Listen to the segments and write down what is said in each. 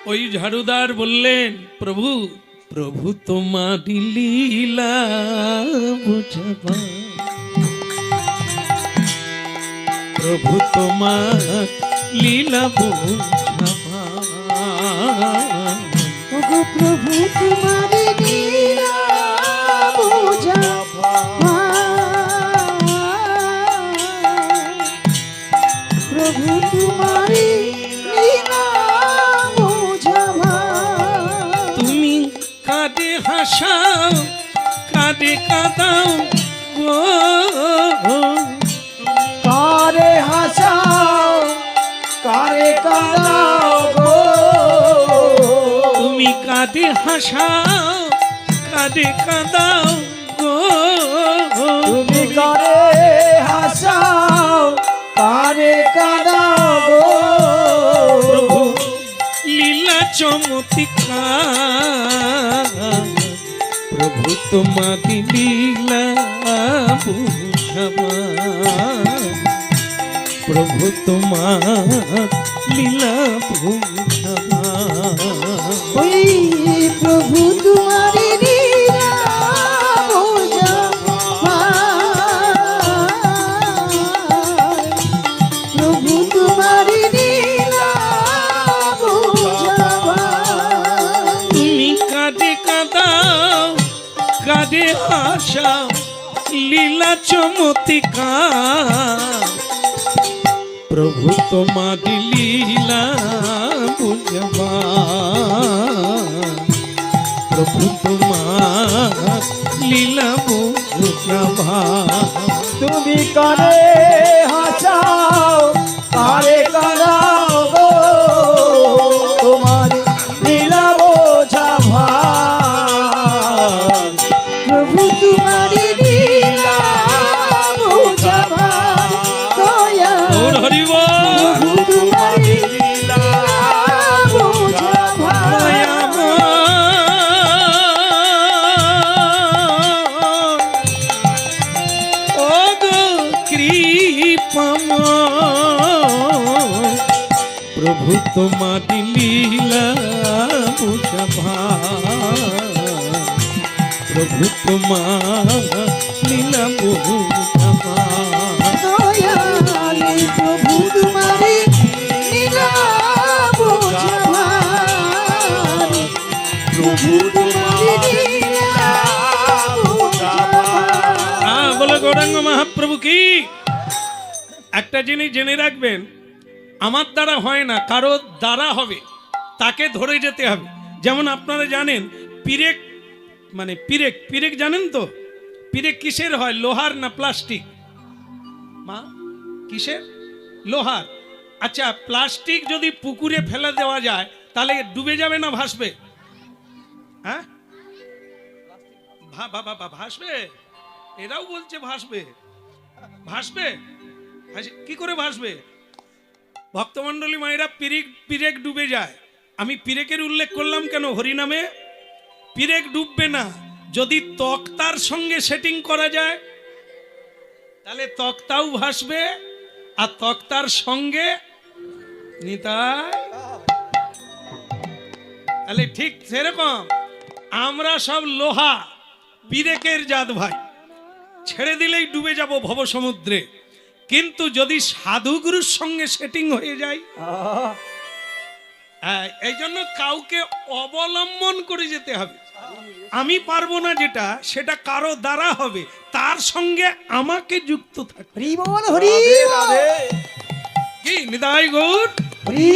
ওই ঝাড়ুদার বললেন, প্রভু প্রভু তোমার লীলা বুঝবা, প্রভু তোমার লীলা বুঝবা, ওগো প্রভু তোমারি লীলা বুঝাবা, প্রভু তোমারি লীলা বুঝাবা। তুমি কাঁদে হাসাও কাঁদে কাঁদাও গো, কারে হাসাও কারে কাঁদাও গো, তুমি কাঁদে হাসাও কাঁদে কাঁদাও গো, তুমি কারে হাসাও কারে কাঁদাও গো, প্রভু লীলা চমৎকার, প্রভু তোমার লীলা বুঝবা, প্রভু তোমার লীলা বুঝবা। ওই প্রভু তোমারি লীলা বুঝাবা, প্রভু তোমারি লীলা বুঝাবা। তুমি কাঁদে কাঁদাও কাঁদে হাসাও লীলা চমৎকার, প্রভু তোমার লীলা বুঝবা, প্রভু তোমার লীলা বুঝবা। তুমি কারে হাসাও কারে কাঁদাও গো, তোমার লীলা বোঝাবা, প্রভু তোমারি লীলা বোঝাবা, ওর হরি বল। প্রভু তোমারি লীলা বোঝাবা। প্রভু তোমার লীলা বুঝবা, প্রভু তোমার লীলা বুঝবা, দয়ালে প্রভু তোমারি লীলা বোঝাবা, প্রভু তোমারি লীলা বোঝাবা। বলে গৌরাঙ্গ মহাপ্রভু কি। একটা জিনিস জেনে রাখবেন, আমার দ্বারা হয় না, কারো দ্বারা হবে, তাকে ধরে যেতে হবে। যেমন আপনারা জানেন পিরেক, মানে পিরেক, পিরেক জানেন তো? পিরেক কিসের হয়, লোহার না প্লাস্টিক? মা কিসের? লোহার। আচ্ছা, প্লাস্টিক যদি পুকুরে ফেলে দেওয়া যায় তাহলে ডুবে যাবে না ভাসবে? হ্যাঁ, ভাসবে। এরাও বলছে ভাসবে, ভাসবে। কি করে ভাসবে? ভক্তমন্ডলী মায়েরা, পিরেক ডুবে যায়। আমি পিরেকের উল্লেখ করলাম কেন? হরিনামে পিরেক ডুববে না। যদি তক্তার সঙ্গে সেটিং করা যায় তাহলে তক্তাও ভাসবে, আর তক্তার সঙ্গে নিতাই। তাহলে ঠিক সেরকম আমরা সব লোহা, পিরেকের জাত ভাই, ছেড়ে দিলেই ডুবে যাব ভবসমুদ্রে। কিন্তু যদি সাধুগুরুর সঙ্গে সেটিং হয়ে যায়, এই জন্য কাউকে অবলম্বন করে যেতে হবে। আমি পারবো না যেটা, সেটা কারো দ্বারা হবে, তার সঙ্গে আমাকে যুক্ত থাকবে। হরি বল হরি বল, কি নিতাই গৌর। হরি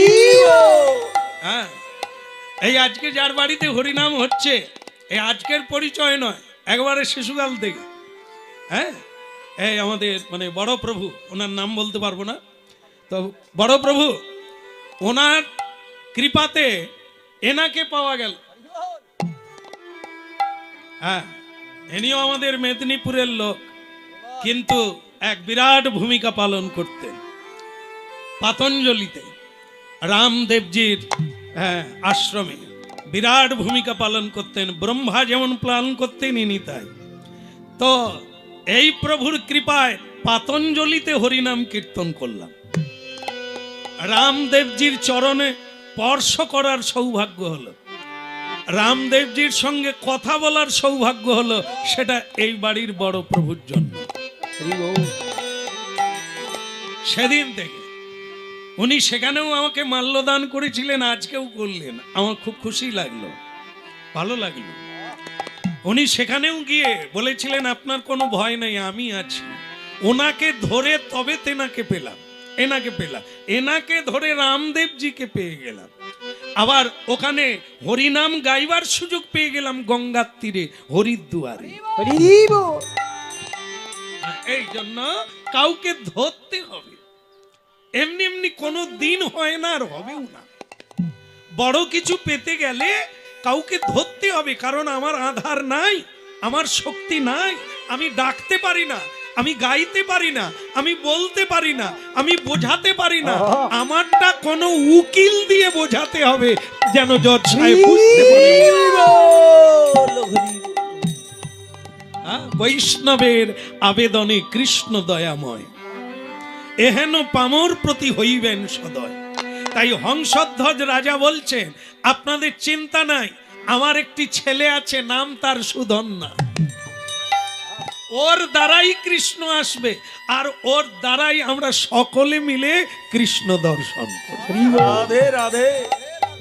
বল। হ্যাঁ, এই আজকে যার বাড়িতে হরিনাম হচ্ছে, এই আজকের পরিচয় নয়, একবারে শিশুকাল থেকে। হ্যাঁ, এই আমাদের মানে বড় প্রভু, ওনার নাম বলতে পারবো না, তো বড় প্রভু, ওনার কৃপাতে এনাকে পাওয়া গেল। হ্যাঁ, ইনিও আমাদের মেদিনীপুরের লোক, কিন্তু এক বিরাট ভূমিকা পালন করতেন পাতঞ্জলিতে, রামদেবজির আশ্রমে বিরাট ভূমিকা পালন করতেন। ব্রহ্মা যেমন পালন করতেন, ইনি তাই। তো এই প্রভুর কৃপায় পাতঞ্জলিতে হরিনাম কীর্তন করলাম। রামদেবজির চরণে স্পর্শ করার সৌভাগ্য হলো, রামদেবজির সঙ্গে কথা বলার সৌভাগ্য হলো, সেটা এই বাড়ির বড় প্রভুর জন্য। সেদিন থেকে উনি সেখানেও আমাকে মাল্যদান করেছিলেন, আজকেও করলেন, আমার খুব খুশি লাগলো, ভালো লাগলো। উনি সেখানেও গিয়ে বলেছিলেন আপনার কোনো ভয় নেই, আমি আছি। ওনাকে ধরে তবে তেনাকে পেলাম, এনাকে পেলাম, এনাকে ধরে রামদেবজিকে পেয়ে গেলাম। আবার ওখানে হরিনাম গাইবার সুযোগ পেয়ে গেলাম গঙ্গার তীরে, হরিদ্বারে। হরি বল। এই জন্য কাউকে ধরতে হবে, এমনি এমনি কোনো দিন হয় না, আর হবেও না। বড় কিছু পেতে গেলে কাউকে ধরতে হবে, কারণ আমার আধার নাই, আমার শক্তি নাই, আমি ডাকতে পারি না, আমি গাইতে পারি না, আমি বলতে পারি না, আমি বোঝাতে পারি না। আমারটা কোনো উকিল দিয়ে বোঝাতে হবে, যেন জজ সাহেব বুঝতে পারে। বৈষ্ণবের আবেদনে কৃষ্ণ দয়াময়, এহেন পামর প্রতি হইবেন সদয়। তাই হংসধ্বজ রাজা বলছেন আপনাদের চিন্তা নাই, আমার একটি ছেলে আছে, নাম তার সুধন্যা, ওর দ্বারাই কৃষ্ণ আসবে, আর ওর দ্বারাই আমরা সকলে মিলে কৃষ্ণ দর্শন করব। রাধে রাধে।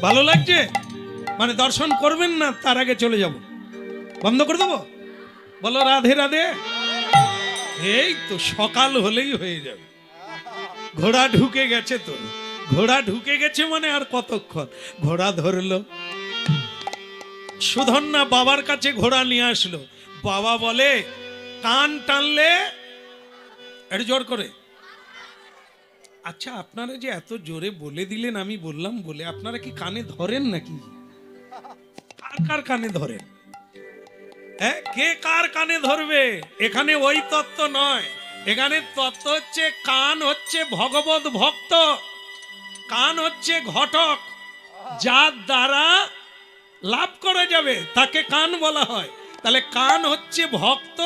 ভালো লাগছে? মানে দর্শন করবেন না, তার আগে চলে যাব, বন্ধ করে দেবো? বলো রাধে রাধে। এই তো সকাল হলেই হয়ে যাবে। ঘোড়া ঢুকে গেছে তো, ঘোড়া ঢুকে গেছে মানে আর কতক্ষণ। ঘোড়া ধরলো, সুধন্যা বাবার কাছে ঘোড়া নিয়ে আসলো। বাবা বলে কান টানলে একটু জোর করে। আচ্ছা আপনারা যে এত জোরে বলে দিলেন, আমি বললাম বলে, আপনারা কি কানে ধরেন নাকি? কার কার কানে ধরেন? হ্যাঁ, কে কার কানে ধরবে? এখানে ওই তত্ত্ব নয়, এখানে তত্ত্ব হচ্ছে কান হচ্ছে ভগবত ভক্ত, কান হচ্ছে ঘটক, যার দ্বারা লাভ করা যাবে তাকে কান বলা হয়। তাহলে কান হচ্ছে ভক্ত,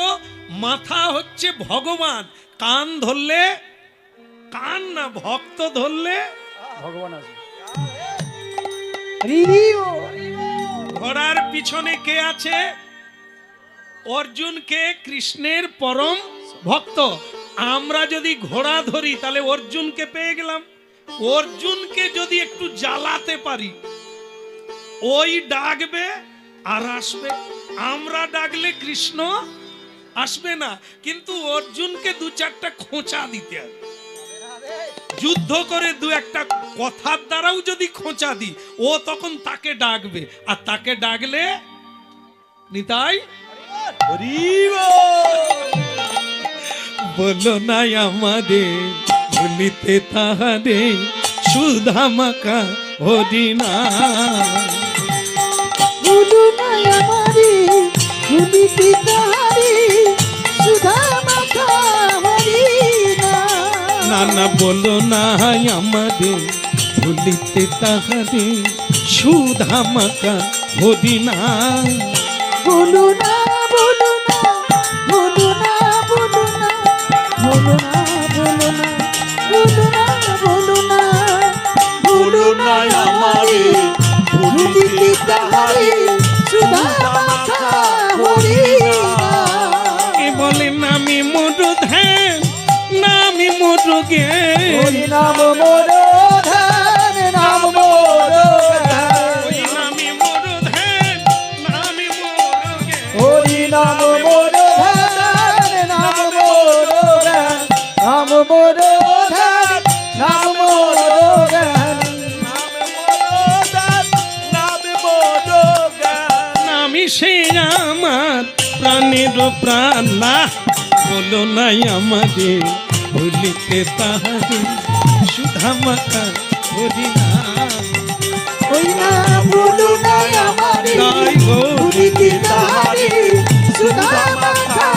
মাথা হচ্ছে ভগবান। কান ধরলে কান না, ভক্ত ধরলে ভগবান আছে। হরি বল। ঘোড়ার পিছনে কে আছে? অর্জুন কে? কৃষ্ণের পরম ভক্ত। আমরা যদি ঘোড়া ধরি তাহলে অর্জুনকে পেয়ে গেলাম। অর্জুনকে যদি একটু জ্বালাতে পারি, ওই ডাকবে আর আসবে। আমরা ডাকলে কৃষ্ণ আসবে না, কিন্তু অর্জুনকে দু চারটা খোঁচা দিতে হবে। যুদ্ধ করে দু একটা কথার দ্বারাও যদি খোঁচা দিই, ও তখন তাকে ডাকবে, আর তাকে ডাকলে নিতাই হরি বল। বলো নাই আমাদের ভুলিতে তাহারে, সুধামাকা হরিনা। বলো না আমারে ভুলিতে তাহারে, সুধা মাখা হরি নাম। না না বলো নাই আমাদের ভুলিতে তাহারে, সুধামাকা হরিনা। বলো না, বলো না, বলো না, বলো না, বলো না, বলো না, বলো না, বলো না, বলো না আমারে ভুলিতে তাহারে, সুধা মাখা হরি নাম। এ বলে নামি মোর ধ্যান, নামি মোর জ্ঞান, হরি নাম মোর ধ্যান, নাম মোর ধ্যান। ওই নামি মোর ধ্যান, নামি মোর জ্ঞান। হরি নাম মোর ধ্যান, নাম মোর ধ্যান, নাম মোর ধ্যান, নাম মোর ধ্যান, নাম মোর ধ্যান। নামি সে আমার প্রাণের প্রাণ। না বলো নাই আমাদের ভুলিতে তাহারে, সুধামাকা হরিনা। ওই না বলো না আমারে নাই গো ভুলিতে তাহারে, সুধা মাখা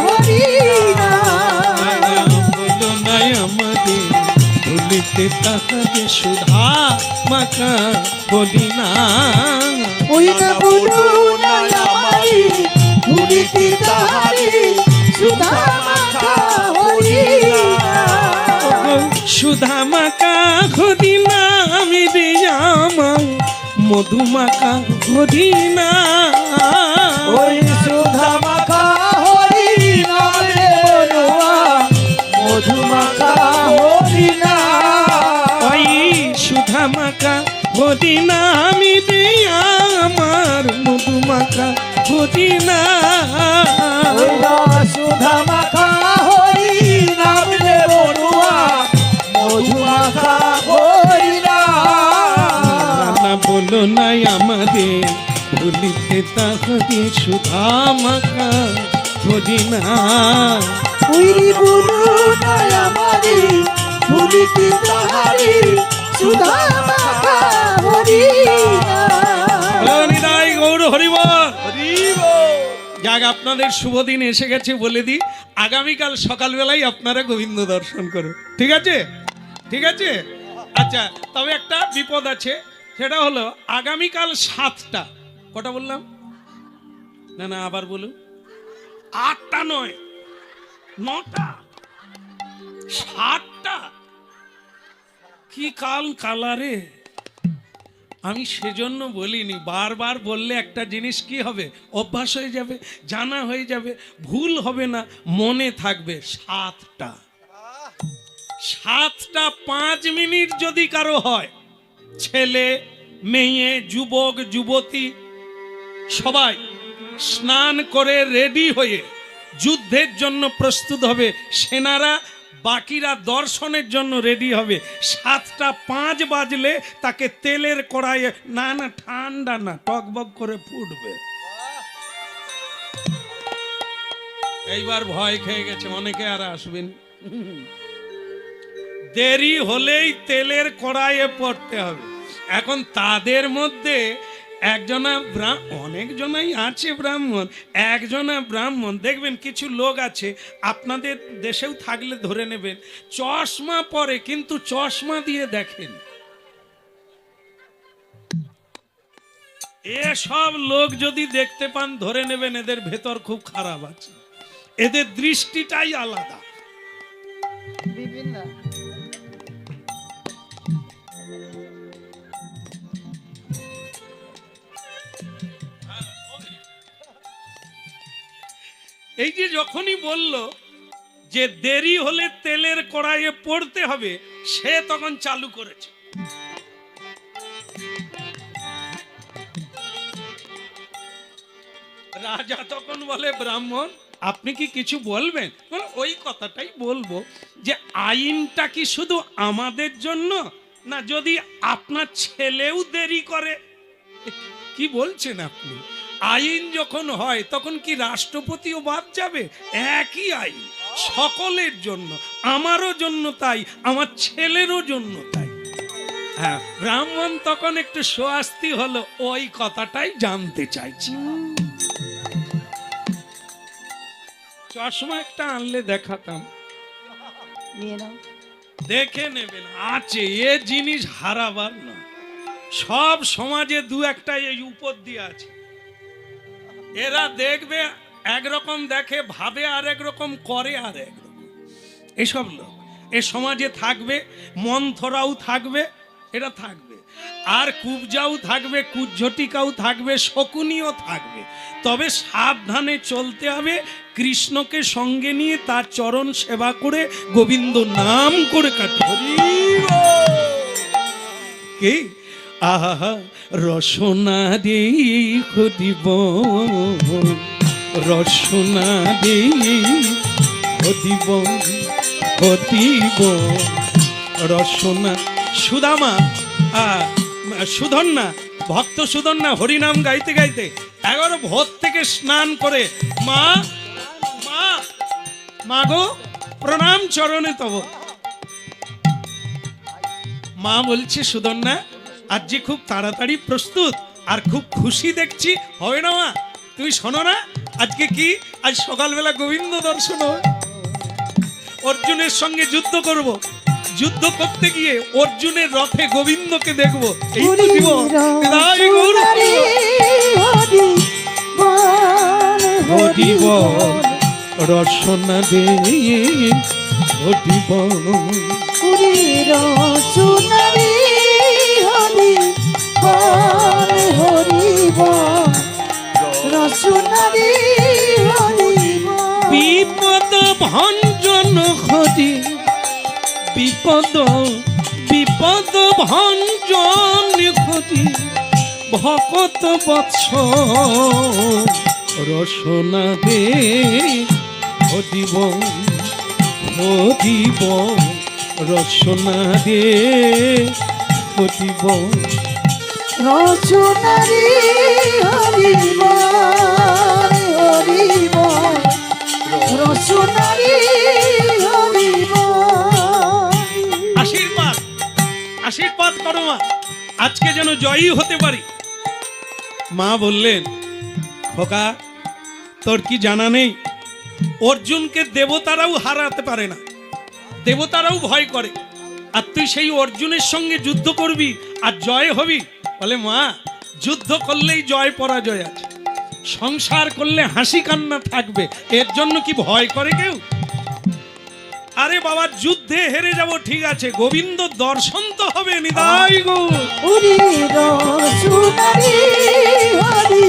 হরি নাম। বলো নাই আমাদের ভুলিতে তাহারে, সুধামাকা হরিনা। ওই না বলো না আমারে ভুলিতে তাহারে, সুধা মাখা হরি নাম। সুধামাকা হরিনা আমি রে আমার মধুমাখা হরিনা ওই সুধা মাখা হরি নাম রে বলুয়া মধুমাখা হরি না ওই সুধা মাখা হরিনা আমি রে আমার মধুমাখা হরিনা ওই সুধা মাখা হরি নাম রে বলুয়া মধুমাখা হরি না না বলো নাই আমাদের ভুলিতে তাহলে সুধা মাখা হরিনা উইরি গুরু নয় আমারি ভুলিতে তাহারি সুধা মাখা হরি না হরিদাই গৌর হরিবল যাক আপনাদের শুভ দিন এসে গেছে বলে দিই আগামীকাল সকালবেলায় আপনারা গোবিন্দ দর্শন করুন ঠিক আছে ঠিক আছে আচ্ছা তবে একটা বিপদ আছে সেটা হলো আগামীকাল 7টা কটা বললাম না না আবার বলুন 8টা নয় 9টা 7টা কি কাল কালারে আমি সেজন্য বলিনি বারবার বললে একটা জিনিস কি হবে অভ্যাস হয়ে যাবে জানা হয়ে যাবে ভুল হবে না মনে থাকবে 7টা 7টা 5 মিনিট যদি কারো হয় ছেলে মেয়ে যুবক যুবতী সবাই স্নান করে রেডি হয়ে যুদ্ধের জন্য প্রস্তুত হবে সেনারা বাকিরা দর্শনের জন্য রেডি হবে 7টা 5 বাজলে তাকে তেলের কড়াইয়ে না না ঠান্ডা না টকবক করে ফুটবে এইবার ভয় খেয়ে গেছে অনেকে আর আসবেন দেরি হলেই তেলের কড়াইয়ে পড়তে হবে এখন তাদের মধ্যে একজনা অনেকজনাই আছে ব্রাহ্মণ একজনা ব্রাহ্মণ দেখবেন কিছু লোক আছে আপনাদের দেশেও থাকলে ধরে নেবেন চশমা পরে কিন্তু চশমা দিয়ে দেখেন এসব লোক যদি দেখতে পান ধরে নেবেন এদের ভেতর খুব খারাপ আছে এদের দৃষ্টিটাই আলাদা বিভিন্ন এই যে যখনই বলল যে দেরি হলে তেলের কড়াইয়ে পড়তে হবে সে তখন চালু করেছে রাজা তখন বলে ব্রাহ্মণ আপনি কি কিছু বলবেন ওই কথাটাই বলবো যে আইনটা কি শুধু আমাদের জন্য না যদি আপনার ছেলেও দেরি করে কি বলছেন আপনি আইন যখন হয় তখন কি রাষ্ট্রপতিও বাদ যাবে একই আইন সকলের জন্য আমারও জন্য তাই আমার ছেলেরও জন্য তাই হ্যাঁ ব্রাহ্মণ তখন একটু স্বস্তি হলো ওই কথাটাই জানতে চাইছি চশমা একটা আনলে দেখাতাম নিয়ে নাও দেখে নেবেন আছে এ জিনিস হারাবার নয় সব সমাজে দু একটা এই উপর দিয়ে আছে এরা দেখবে একরকম দেখে ভাবে আর একরকম করে আর একরকম এসব লোক এ সমাজে থাকবে মন্থরাও থাকবে এটা থাকবে আর কুবজাও থাকবে কুজ্ঝটিকাও থাকবে শকুনিও থাকবে তবে সাবধানে চলতে হবে কৃষ্ণকে সঙ্গে নিয়ে তার চরণ সেবা করে গোবিন্দ নাম করে কাটতে কে আহা রসনা রে হরিব রসনা রে হরিব হরিব রসনা সুদামা সুধন্যা ভক্ত সুধন্যা হরিনাম গাইতে গাইতে 11 ভোর থেকে স্নান করে মা মা মা গো প্রণাম চরণে তব মা বলছে সুধন্যা আজ যে খুব তাড়াতাড়ি প্রস্তুত আর খুব খুশি দেখছি হবে না মা তুমি শোনো না আজকে কি আজ সকালবেলা গোবিন্দ দর্শন হবে অর্জুনের সঙ্গে যুদ্ধ করব যুদ্ধ করতে গিয়ে অর্জুনের রথে গোবিন্দকে দেখব এই তো জীবন বিদায় গৌর হরিব রসনা দে হরিব রসনা রে হরি নারী হরি বল। বিপদ ভঞ্জন হরি বিপদ বিপদ ভঞ্জন হরি ভকত বৎস রসনা দে হরিব হরিব রসনা দে হরিব রসনারি হরি বল, হরি বল, রসনারি হরি বল। আশীর্বাদ আশীর্বাদ করো মা, আজকে যেন জয়ী হতে পারি। মা বললেন, খোকা তোর কি জানা নেই, অর্জুনকে দেবতারাও হারাতে পারে না, দেবতারাও ভয় করে, আর তুই সেই অর্জুনের সঙ্গে যুদ্ধ করবি আর জয় হবি? বলে মা, যুদ্ধ করলেই জয় পরাজয় আছে, সংসার করলে হাসি কান্না থাকবে, এর জন্য কি ভয় করে কেউ? আরে বাবা, যুদ্ধে হেরে যাব ঠিক আছে, গোবিন্দ দর্শন তো হবে, নিতাই গো। হরি রসনারি হরি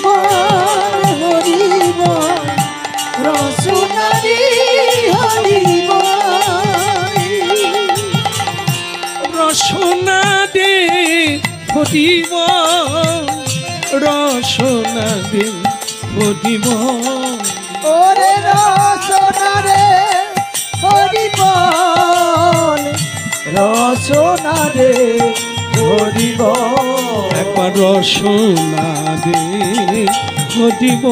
বল, হরি বল, রসনারি হরি বল। রসনা দে হরিব রসনা দে হরিব ওরে রসনারে হরি বল, রসনারে হরি বল। একবার রসনা দে হরিব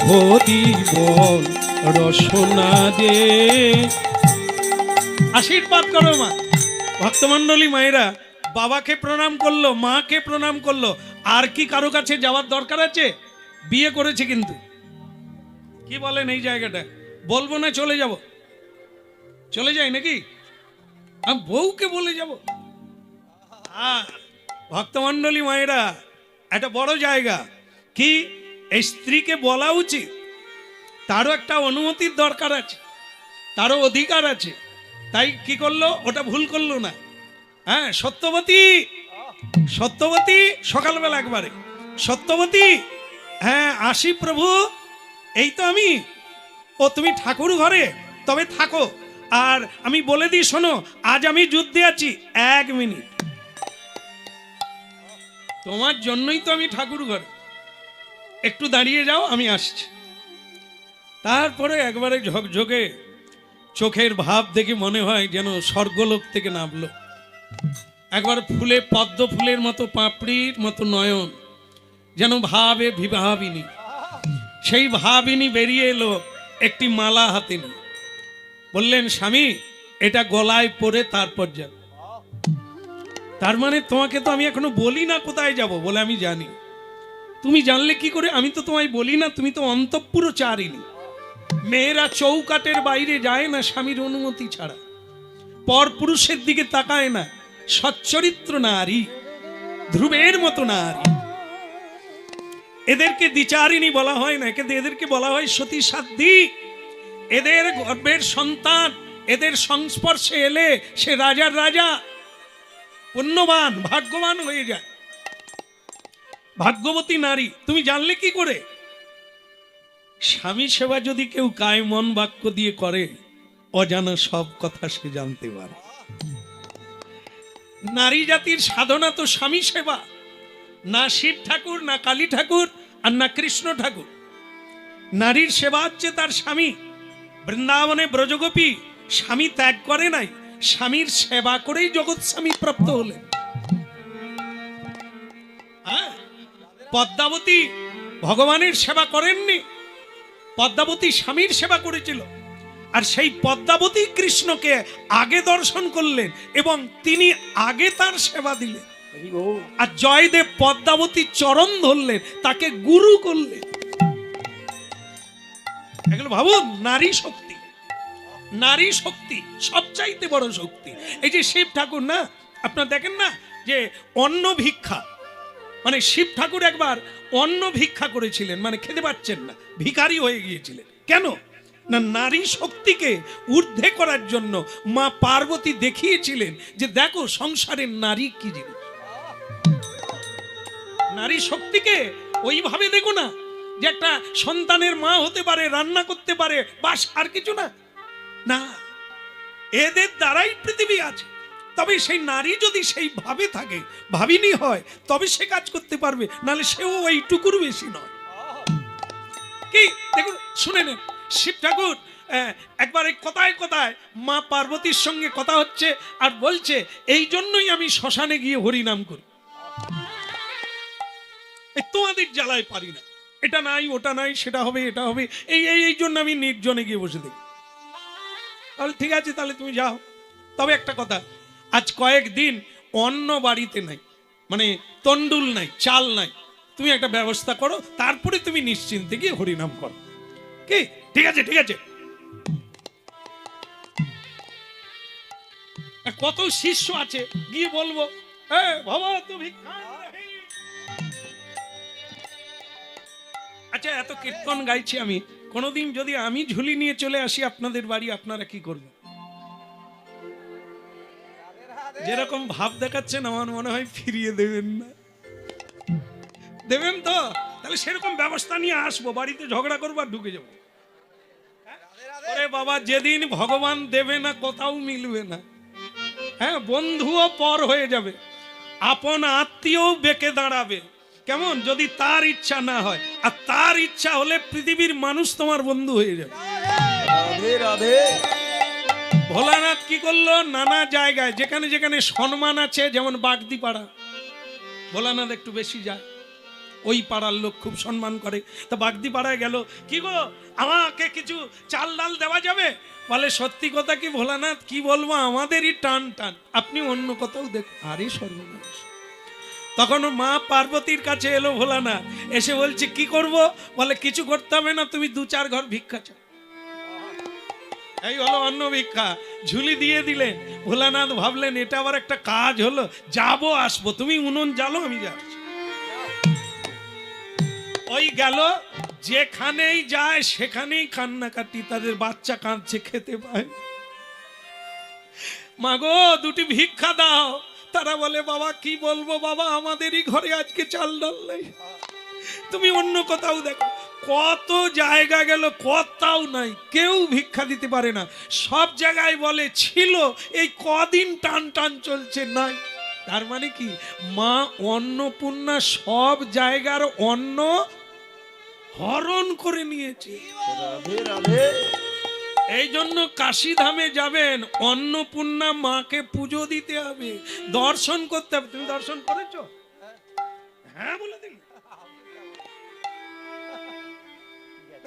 হরিব রসনা দে। আশীর্বাদ করো মা। ভক্তমণ্ডলী মায়েরা বাবাকে প্রণাম করলো, মাকে প্রণাম করলো, আর কি কারো কাছে যাওয়ার দরকার আছে? বিয়ে করেছে কিন্তু, কি বলেন এই জায়গাটা? বলবো না চলে যাব? চলে যাই নাকি? আমি বউকে বলে যাব? ভক্তমণ্ডলী মায়েরা, একটা বড় জায়গা কি এই স্ত্রীকে বলা উচিত, তারও একটা অনুমতির দরকার আছে, তারও অধিকার আছে। তাই কি করলো? ওটা ভুল করলো না। হ্যাঁ, সত্যবতী, সত্যবতী, সকালবেলা একবারে, সত্যবতী, হ্যাঁ আসি প্রভু, এই তো আমি। ও তুমি ঠাকুর ঘরে? তবে থাকো, আর আমি বলে দিই শোনো, আজ আমি যুদ্ধে আছি। 1 মিনিট, তোমার জন্যই তো আমি ঠাকুর ঘরে, একটু দাঁড়িয়ে যাও, আমি আসছি। তারপরে একবারে ঝকঝকে চোখের ভাব দেখে মনে হয় যেন স্বর্গলোক থেকে নামলো। একবার ফুলে, পদ্ম ফুলের মতো পাপড়ির মতো নয়ন, যেন ভাবে বিভাবিনী। সেই ভাবিনী বেরিয়ে এলো একটি মালা হাতে নিয়ে, বললেন স্বামী এটা গলায় পরে তারপর যাবে। তার মানে তোমাকে তো আমি এখনো বলি না কোথায় যাব, বলে আমি জানি। তুমি জানলে কি করে? আমি তো তোমায় বলি না, তুমি তো অন্তঃপুরচারিণী। মেয়েরা চৌকাটের বাইরে যায় না স্বামীর অনুমতি ছাড়া, পর পুরুষের দিকে তাকায় না, সচ্চরিত্র নারী, ধ্রুবের মতো নারী। এদেরকে দ্বিচারিণী বলা হয় না, এদেরকে বলা হয় সতী সাধ্বী। এদের গর্ভের সন্তান এদের সংস্পর্শে এলে সে রাজার রাজা, পুণ্যবান, ভাগ্যবান হয়ে যায়, ভাগ্যবতী নারী। তুমি জানলে কি করে? স্বামী সেবা যদি কেউ কায় মন বাক্য দিয়ে করে, অজানা সব কথা সে জানতে পারে। নারী জাতির সাধনা তো স্বামী সেবা, না শিব ঠাকুর, না কালী ঠাকুর, আর না কৃষ্ণ ঠাকুর। নারীর সেবা হচ্ছে তার স্বামী। বৃন্দাবনে ব্রজগোপী স্বামী ত্যাগ করে নাই, স্বামীর সেবা করেই জগৎ স্বামী প্রাপ্ত হলেন। পদ্মাবতী ভগবানের সেবা করেননি, পদ্মাবতী স্বামীর সেবা করেছিল। আর সেই পদ্মাবতী কৃষ্ণকে আগে দর্শন করলেন এবং তিনি আগে তার সেবা দিলেন। আর জয়দেব পদ্মাবতীর চরণ ধরলেন, তাকে গুরু করলেন। এগুলো ভাবুন, নারী শক্তি, নারী শক্তি সবচাইতে বড় শক্তি। এই যে শিব ঠাকুর না, আপনারা দেখেন না যে অন্ন ভিক্ষা, মানে শিব ঠাকুর একবার অন্ন ভিক্ষা করেছিলেন, মানে খেতে পাচ্ছেন না, ভিখারি হয়ে গিয়েছিলেন। কেন না? নারী শক্তিকে ঊর্ধ্বে করার জন্য মা পার্বতী দেখিয়েছিলেন যে দেখো সংসারের নারী কি জিনিস। নারী শক্তিকে ওইভাবে দেখো না যে একটা সন্তানের মা হতে পারে, রান্না করতে পারে, বাস, আর কিছু না। না, এদের দ্বারাই পৃথিবী আছে। তবে সেই নারী যদি সেই ভাবে থাকে, ভাবিনি হয়, তবে সে কাজ করতে পারবে, নাহলে সেও এইটুকুর বেশি নয়। কি দেখুন, শুনে নেন, শিব ঠাকুর একবার এই কথায় কথায় মা পার্বতীর সঙ্গে কথা হচ্ছে, আর বলছে এই জন্যই আমি শ্মশানে গিয়ে হরিনাম করি, তোমাদের জ্বালায় পারি না, এটা নাই ওটা নাই, সেটা হবে এটা হবে, এই জন্য আমি নির্জনে গিয়ে বসে দেখি। তাহলে ঠিক আছে, তাহলে তুমি যাও। তবে একটা কথা, আজ কয়েকদিন অন্ন বাড়িতে নাই, মানে তন্ডুল নাই, চাল নাই, তুমি একটা ব্যবস্থা করো, তারপরে তুমি নিশ্চিন্তে গিয়ে হরিনাম করো। কি ঠিক আছে? ঠিক আছে। কত শিষ্য আছে, গিয়ে বলবো আচ্ছা, এত কীর্তন গাইছি আমি, কোনোদিন যদি আমি ঝুলি নিয়ে চলে আসি আপনাদের বাড়ি, আপনারা কি করবেন? যেরকম ভাব দেখাচ্ছেন আমার মনে হয় ফিরিয়ে দেবেন না। দেবেন তো? তাহলে সেরকম ব্যবস্থা নিয়ে আসবো, বাড়িতে ঝগড়া করবো আর ঢুকে যাবো। আরে বাবা, যেদিন ভগবান দেবে না, কোথাও মিলবে না। হ্যাঁ, বন্ধুও পর হয়ে যাবে, আপন আত্মীয় বেঁকে দাঁড়াবে। কেমন? যদি তার ইচ্ছা না হয়, আর তার ইচ্ছা হলে পৃথিবীর মানুষ তোমার বন্ধু হয়ে যাবে। রাধে রাধে। ভোলানাথ কি করলো? নানা জায়গায় যেখানে যেখানে সম্মান আছে, যেমন বাগদি পাড়া, ভোলানাথ একটু বেশি যায়, ওই পাড়ার লোক খুব সম্মান করে। তা বাগদি পাড়ায় গেল, কি গো আমাকে কিছু চাল ডাল দেওয়া যাবে? বলে সত্যি কথা কি ভোলানাথ, কি বলবো, আমাদেরই টান টান, আপনি অন্য কোথাও দেখুন। আরে সর্বনাশ! তখন মা পার্বতীর কাছে এলো ভোলানাথ, এসে বলছে কি করব? বলে কিছু করতে হবে না, তুমি 2-4 ঘর ভিক্ষা চাও। এই হলো অন্ন ভিক্ষা, ঝুলি দিয়ে দিলেন। ভোলানাথ ভাবলেন এটা আবার একটা কাজ হলো, যাবো আসবো, তুমি উনুন জ্বালো, আমি যাচ্ছি। ওই গেল, যেখানেই যায় সেখানেই কান্নাকাটি, তাদের বাচ্চা কাঁদছে, খেতে পায়। মাগো 2টি ভিক্ষা দাও। তারা বলে বাবা কি বলবো বাবা, আমাদেরই ঘরে আজকে চাল ডাল নেই, তুমি অন্য কোথাও দেখো। কত জায়গা গেল, কোথাও নাই, কেউ ভিক্ষা দিতে পারে না। সব জায়গায় বলে ছিল, এই কদিন টান টান চলছে নাই। তার মানে কি, মা অন্নপূর্ণা সব জায়গার অন্ন হরণ করে নিয়েছে। রাধে রাধে। এই জন্য কাশী ধামে যাবেন, অন্নপূর্ণা মাকে পুজো দিতে হবে, দর্শন করতে হবে। তুমি দর্শন করেছো? হ্যাঁ বলে দিন।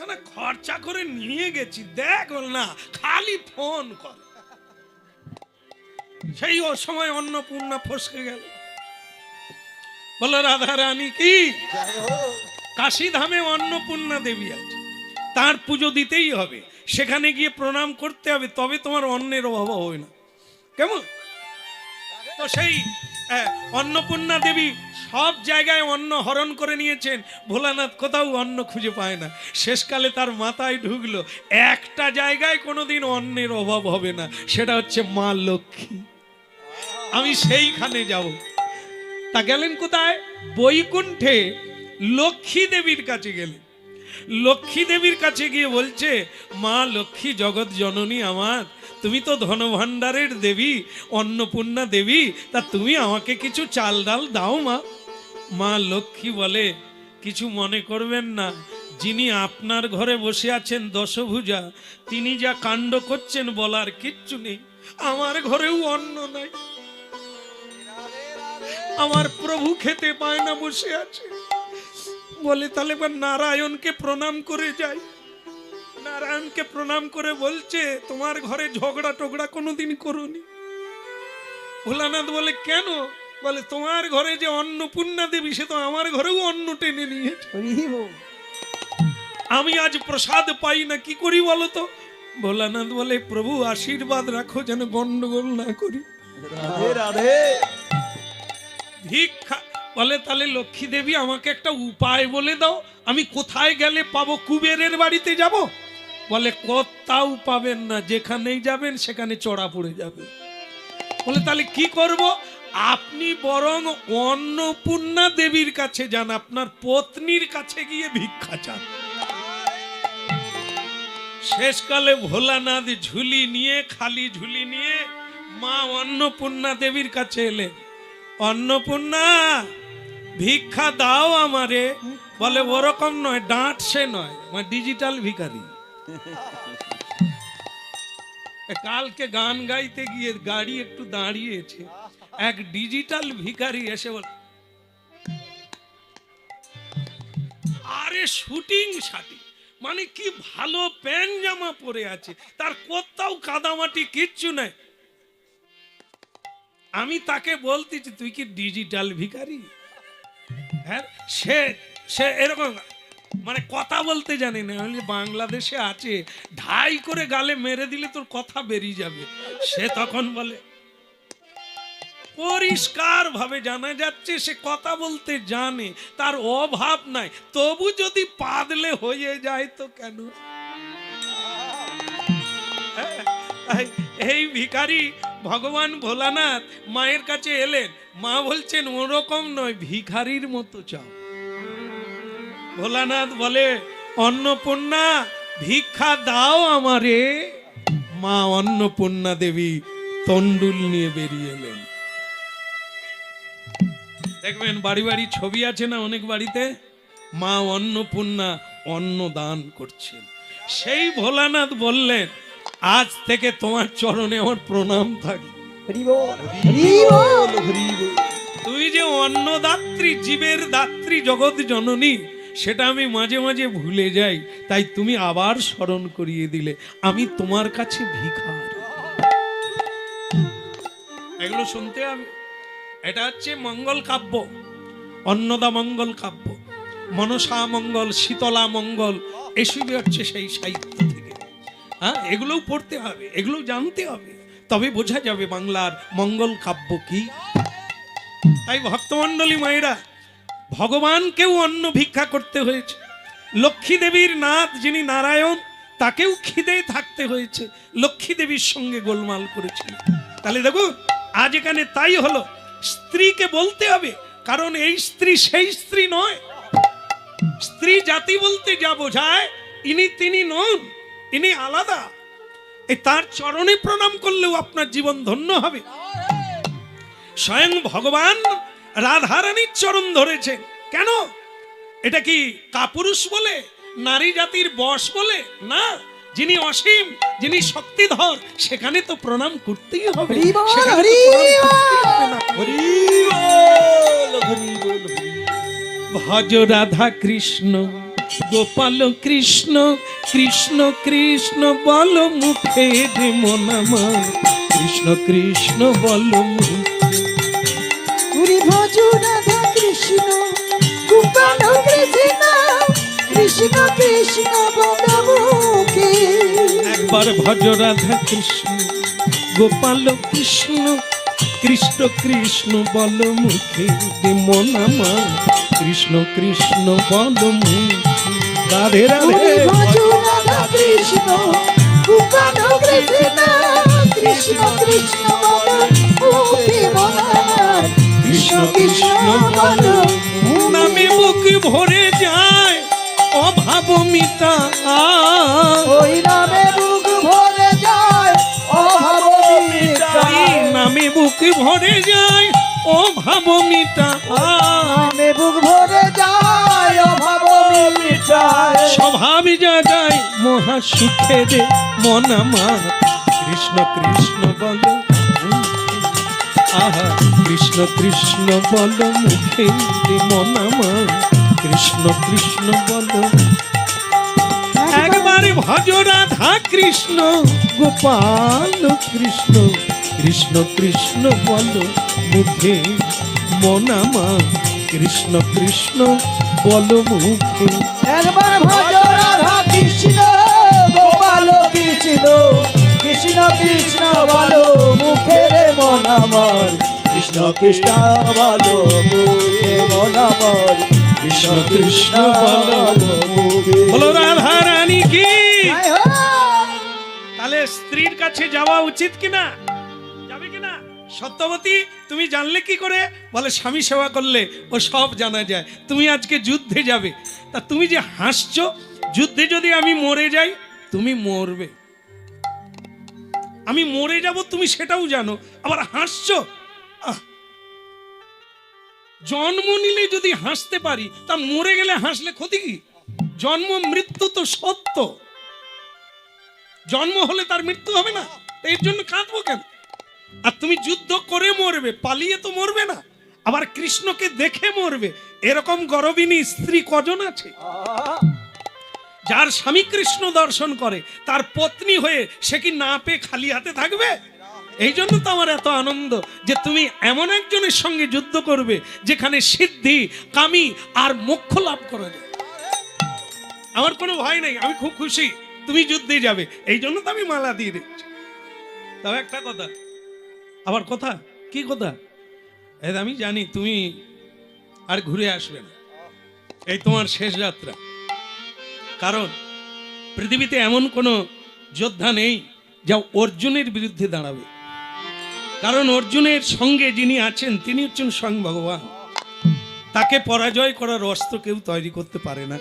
না, খরচা করে নিয়ে গেছি, দেখ না, খালি ফোন কর। সেই সময় অন্নপূর্ণা ফসকে গেল, বলো রাধা রানী কি। কাশী ধামে অন্নপূর্ণা দেবী আছে, তার পুজো দিতেই হবে, সেখানে গিয়ে প্রণাম করতে হবে, তবে তোমার অন্নের অভাব হবে না। কেমন? তো সেই অন্নপূর্ণা দেবী সব জায়গায় অন্ন হরণ করে নিয়েছেন, ভোলানাথ কোথাও অন্ন খুঁজে পায় না। শেষকালে তার মাথায় ঢুকলো, একটা জায়গায় কোনোদিন অন্নের অভাব হবে না, সেটা হচ্ছে মা লক্ষ্মী, আমি সেইখানে যাব। তা গেলেন কোথায়? বৈকুণ্ঠে লক্ষ্মী দেবীর কাছে গেলেন। লক্ষ্মী দেবীর কাছে গিয়ে বলছে, মা লক্ষ্মী, জগৎ জননী আমার, তুমি তো ধনভাণ্ডারের দেবী, অন্নপূর্ণা দেবী, তা তুমি আমাকে কিছু চাল ডাল দাও মা। মা লক্ষ্মী বলে, কিছু মনে করবেন না, যিনি আপনার ঘরে বসে আছেন দশভুজা, তিনি যা কাণ্ড করছেন বলার কিচ্ছু নেই। আমার ঘরেও অন্ন নাই, আমার প্রভু খেতে পায় না, বসে আছে। বলে তাহলে এবার নারায়ণকে প্রণাম করে যাই। নারায়ণকে প্রণাম করে বলছে, তোমার ঘরে ঝগড়া টগড়া কোনোদিন করোনি। ভোলানাথ বলে কেন? বলে তোমার ঘরে যে অন্নপূর্ণা দেবী, সে তো আমার ঘরেও অন্ন টেনে নিয়েছে, আমি আজ প্রসাদ পাই না, কি করি বলো তো? ভোলানাথ বলে, প্রভু আশীর্বাদ রাখো যেন গন্ডগোল না করি। রাধে রাধে। ভিক্ষা বলে, তাহলে লক্ষ্মী দেবী আমাকে একটা উপায় বলে দাও, আমি কোথায় গেলে পাবো? কুবেরের বাড়িতে যাব? বলে কোথাও পাবেন না, যেখানেই যাবেন সেখানে চড়া পড়ে যাবে। বলে তাহলে কি করব? আপনি বরং অন্নপূর্ণা দেবীর কাছে যান, আপনার পত্নীর কাছে গিয়ে ভিক্ষা চান। শেষকালে ভোলানাথ ঝুলি নিয়ে, খালি ঝুলি নিয়ে মা অন্নপূর্ণা দেবীর কাছে এলেন। অন্নপূর্ণা, ভিক্ষা দাও আমারে। বলে ওরকম নয়, ডাঁট সে নয়, ডিজিটাল ভিখারি। কালকে গান গাইতে গিয়ে গাড়ি একটু দাঁড়িয়েছে, এক ডিজিটাল ভিখারি এসে বল, আরে শুটিং শাটি, মানে কি ভালো প্যান্ট জামা পরে আছে, তার কোথাও কাদামাটি কিচ্ছু নাই। আমি তাকে বলতেছি তুই কি ডিজিটাল ভিখারি? হ্যাঁ, সে সে এরকম মানে কথা বলতে জানি না। বাংলাদেশে আছে, ঢাই করে গালে মেরে দিলে তোর কথা বেরিয়ে যাবে। সে তখন বলে, পরিষ্কার ভাবে জানা যাচ্ছে সে কথা বলতে জানে, তার অভাব নাই, তবু যদি পাদলে হয়ে যায় তো কেন? এই ভিখারি ভগবান ভোলানাথ মায়ের কাছে এলেন। মা বলছেন ওরকম নয়, ভিখারির মতো চাও। ভোলানাথ বলে, অন্নপূর্ণা ভিক্ষা দাও আমারে। মা অন্নপূর্ণা দেবী তন্ডুল নিয়ে বেরিয়ে এলেন। দেখবেন বাড়ি বাড়ি ছবি আছে না, অনেক বাড়িতে মা অন্নপূর্ণা অন্ন দান করছেন। সেই ভোলানাথ বললেন, আজ থেকে তোমার চরণে আমার প্রণাম থাকবে। তুই যে অন্নদাত্রী, জীবের দাত্রী, জগৎ জননী, সেটা আমি মাঝে মাঝে ভুলে যাই, তাই তুমি আবার স্মরণ করিয়ে দিলে। আমি তোমার কাছে ভিখারি। এগুলো শুনতে হবে। এটা হচ্ছে মঙ্গল কাব্য, অন্নদা মঙ্গল কাব্য, মনসা মঙ্গল, শীতলা মঙ্গল, এসবই হচ্ছে সেই সাহিত্য থেকে। হ্যাঁ, এগুলোও পড়তে হবে, এগুলো জানতে হবে, তবে বোঝা যাবে বাংলার মঙ্গল কাব্য কি। তাই ভক্তমণ্ডলী মায়েরা, ভগবানকেও অন্ন ভিক্ষা করতে হয়েছে। লক্ষ্মী দেবীর নাথ যিনি নারায়ণ, তাকেও খিদে থাকতে হয়েছে, লক্ষ্মী দেবীর সঙ্গে গোলমাল করেছিল। তাহলে দেখো আজ এখানে তাই হলো, স্ত্রীকে বলতে হবে, কারণ এই স্ত্রী সেই স্ত্রী নয়। স্ত্রী জাতি বলতে যা বোঝায়, ইনি তিনি নন, ইনি আলাদা। এই তার চরণে প্রণাম করলেও আপনার জীবন ধন্য হবে। স্বয়ং ভগবান রাধারানীর চরণ ধরেছেন। কেন? এটা কি কাপুরুষ বলে, নারী জাতির বশ বলে? না, যিনি অসীম, যিনি শক্তিধর, সেখানে তো প্রণাম করতেই হবে। ভজ রাধা কৃষ্ণ গোপাল কৃষ্ণ, কৃষ্ণ কৃষ্ণ বল মুখে রে মন আমার, কৃষ্ণ কৃষ্ণ বল মুখে। ভজ রাধা কৃষ্ণ গোপাল কৃষ্ণ, কৃষ্ণ কৃষ্ণ বল মুখে। একবার ভজ রাধা কৃষ্ণ গোপাল কৃষ্ণ, কৃষ্ণ কৃষ্ণ বল মুখে রে মন আমার, কৃষ্ণ কৃষ্ণ বল মুখে। রাধে রাধে। ভজ রাধা কৃষ্ণ গোপাল কৃষ্ণ, কৃষ্ণ কৃষ্ণ বল মুখে মন আমার, কৃষ্ণ কৃষ্ণ বল। নামে বুক ভরে যায় অভাব মিটা, ওই নামে বুক ভরে যায় অভাব মিটায়, নামে বুক ভরে যায় অভাব মিটা, নামে বুক ভরে যায় অভাব মিটায়। স্বভাব জাগায় মহা সুখে রে মন আমার, কৃষ্ণ কৃষ্ণ বল আহা, কৃষ্ণ কৃষ্ণ বল মুখে রে মন আমার, কৃষ্ণ কৃষ্ণ বল। একবারে ভজ রাধা কৃষ্ণ গোপাল কৃষ্ণ, কৃষ্ণ কৃষ্ণ বল মুখে মন আমার, কৃষ্ণ কৃষ্ণ বল মুখে। একবার ভজ রাধা কৃষ্ণ গোপাল কৃষ্ণ, কৃষ্ণ কৃষ্ণ বল মুখে রে মন আমার, কৃষ্ণ কৃষ্ণ বল মুখে মন আমার, কৃষ্ণ কৃষ্ণ বল মুখে। বলো রাধা রানী কি। জয় হোক। তাহলে স্ত্রীর কাছে যাওয়া উচিত কিনা? যাবে কিনা? সত্যবতী তুমি জানলে কি করে? বলে স্বামী সেবা করলে ও সব জানা যায়। তুমি আজকে যুদ্ধে যাবে, তা তুমি যে হাসছো, যুদ্ধে যদি আমি মরে যাই তুমি মরবে, আমি মরে যাব তুমি সেটাও জানো, আবার হাসছো। জন্ম নিলে যদি হাসতে পারি, তা মরে গেলে হাসলে ক্ষতি কি? জন্ম মৃত্যু তো সত্য, জন্ম হলে তার মৃত্যু হবে না, এর জন্য কাঁদবো কেন? আর তুমি যুদ্ধ করে মরবে, পালিয়ে তো মরবে না, আবার কৃষ্ণকে দেখে মরবে। এরকম গরবিনী স্ত্রী কজন আছে? যার স্বামী কৃষ্ণ দর্শন করে, তার পত্নী হয়ে সে কি না পেয়ে খালি হাতে থাকবে? এই জন্য তো আমার এত আনন্দ যে তুমি এমন একজনের সঙ্গে যুদ্ধ করবে যেখানে সিদ্ধি, কামি আর মোক্ষ লাভ করা যায়। আমার কোনো ভয় নেই, আমি খুব খুশি তুমি যুদ্ধে যাবে, এই জন্য তো আমি মালা দিয়ে দিচ্ছি। তবে একটা কথা, আবার কথা কি কথা, আমি জানি তুমি আর ঘুরে আসবে না, এই তোমার শেষ যাত্রা। কারণ পৃথিবীতে এমন কোনো যোদ্ধা নেই যা অর্জুনের বিরুদ্ধে দাঁড়াবে, কারণ অর্জুনের সঙ্গে যিনি আছেন তিনি হচ্ছেন স্বয়ং ভগবান। তাকে পরাজয় করার অস্ত্র কেউ তৈরি করতে পারে না।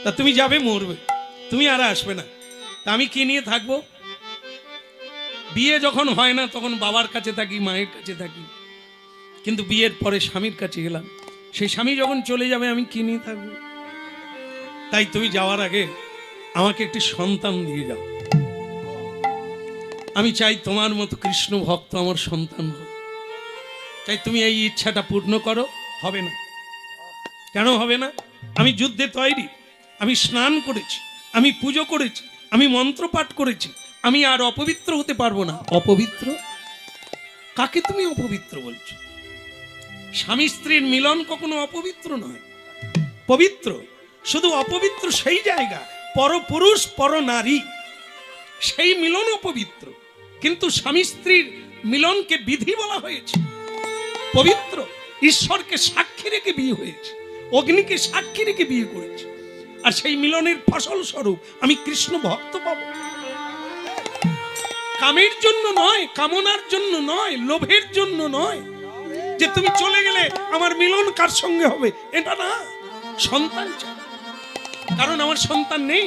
তা তুমি যাবে, মরবে, তুমি আর আসবে না, তা আমি কি নিয়ে থাকবো? বিয়ে যখন হয় না তখন বাবার কাছে থাকি, মায়ের কাছে থাকি, কিন্তু বিয়ের পরে স্বামীর কাছে গেলাম, সেই স্বামী যখন চলে যাবে আমি কি নিয়ে থাকবো? তাই তুমি যাওয়ার আগে আমাকে একটি সন্তান দিয়ে যাও। আমি চাই তোমার মতো কৃষ্ণ ভক্ত আমার সন্তান হোক। তাই তুমি এই ইচ্ছাটা পূর্ণ করো। হবে না, কেন হবে না? আমি যুদ্ধে তৈরি, আমি স্নান করেছি, আমি পুজো করেছি, আমি মন্ত্র পাঠ করেছি, আমি আর অপবিত্র হতে পারবো না। অপবিত্র? কাকে তুমি অপবিত্র বলছো? স্বামী স্ত্রীর মিলন কখনো অপবিত্র নয়, পবিত্র। শুধু অপবিত্র সেই জায়গা, পরপুরুষ পর নারী, সেই মিলন অপবিত্র। কিন্তু স্বামী স্ত্রীর মিলনকে বিধি বলা হয়েছে, পবিত্র। ঈশ্বরকে সাক্ষী রেখে বিয়ে হয়েছে, অগ্নিকে সাক্ষী রেখে বিয়ে করেছে, আর সেই মিলনের ফসল স্বরূপ আমি কৃষ্ণ ভক্ত পাবো। কামের জন্য নয়, কামনার জন্য নয়, লোভের জন্য নয়, যে তুমি চলে গেলে আমার মিলন কার সঙ্গে হবে, এটা না। সন্তান চাই, কারণ আমার সন্তান নেই,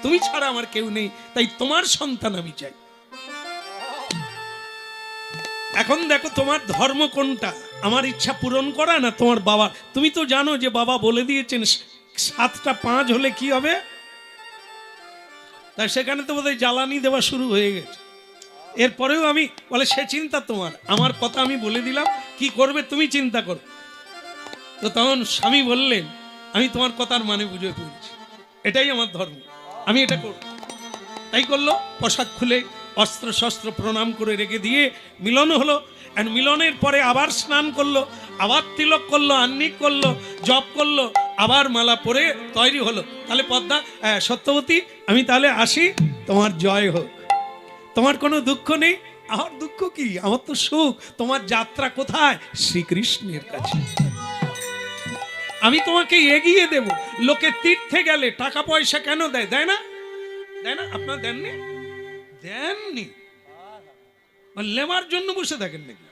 তুমি ছাড়া আমার কেউ নেই, তাই তোমার সন্তান আমি চাই। এখন দেখো তোমার ধর্ম কোনটা? আমার ইচ্ছা পূরণ করা না তোমার বাবা? তুমি তো জানো যে বাবা বলে দিয়েছেন 7টা 5 হলে কি হবে, তাই সেখানে তো বোধহয় জ্বালানি দেওয়া শুরু হয়ে গেছে। এরপরেও আমি বলে সে চিন্তা তোমার, আমার কথা আমি বলে দিলাম, কি করবে তুমি চিন্তা করো। তো তখন স্বামী বললেন আমি তোমার কথার মানে বুঝে ফেলেছি, এটাই আমার ধর্ম, আমি এটা করব। তাই করলো, পোশাক খুলে অস্ত্র শস্ত্র প্রণাম করে রেখে দিয়ে মিলন হলো। আর মিলনের পরে আবার স্নান করলো, আবার তিলক করলো, আহ্নিক করলো, জপ করলো, আবার মালা পরে তৈরি হলো। তাহলে পদ্মা, সত্যবতী, আমি তাহলে আসি, তোমার জয় হোক। তোমার কোনো দুঃখ নেই? আমার দুঃখ কি, আমার তো সুখ। তোমার যাত্রা কোথায়? শ্রীকৃষ্ণের কাছে। আমি তোমাকে এগিয়ে দেব। লোকে তীর্থে গেলে টাকা পয়সা কেন দেয়? দেয় না? দেয় না? আপনারা দেননি? দেননি? লেবার জন্য বসে থাকেন নাকি?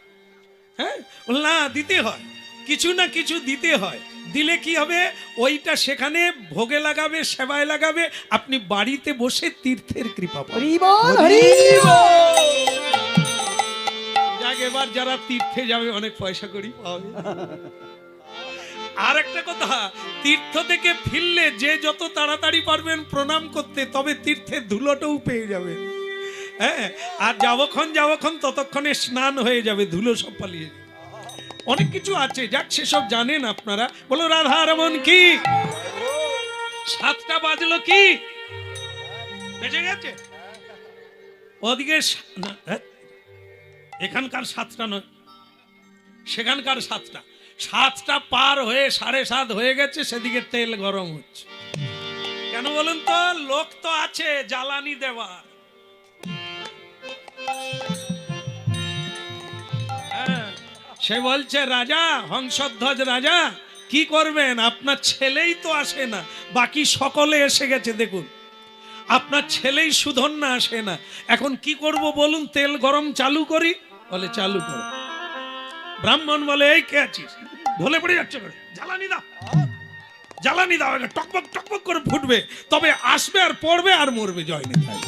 হ্যাঁ, না, দিতে হয়, কিছু না কিছু দিতে হয়। দিলে কি হবে? ওইটা সেখানে ভোগে লাগাবে, সেবায় লাগাবে, আপনি বাড়িতে বসে তীর্থের কৃপা পাবেন। যাক, এবার যারা তীর্থে যাবে অনেক পয়সা করি পাবে। আর একটা কথা, তীর্থ থেকে ফিরলে যে যত তাড়াতাড়ি পারবেন প্রণাম করতে, তবে তীর্থের ধুলোটাও পেয়ে যাবে। হ্যাঁ, আর যাবক্ষণ ততক্ষণে স্নান হয়ে যাবে, ধুলো সব পালিয়ে যাবে। অনেক কিছু আছে, যাক সেসব জানেন আপনারা। বলো রাধা রমন কি? 7টা বাজলো কি? বেজে গেছে? ওদিকে এখানকার 7টা নয়, সেখানকার 7টা। 7টা পার হয়ে 7:30 হয়ে গেছে, সেদিকে তেল গরম হচ্ছে। কেন বলুন তো? লোক তো আছে জ্বালানি দেওয়ার। সে বলছে রাজা, হংসধ্বজ রাজা, কি করবেন? আপনার ছেলেই তো আসে না, বাকি সকলে এসে গেছে। দেখুন, আপনার ছেলেই সুধন্যা আসে না, এখন কি করব বলুন? তেল গরম চালু করি? বলে চালু করো। ব্রাহ্মণ বলে, এই কে আছিস? ঢলে পড়ে যাচ্ছে করে, জ্বালানি দাও, জ্বালানি দাও, এটা টকবক টকবক করে ফুটবে, তবে আসবে আর পড়বে আর মরবে। জয় নিতাই।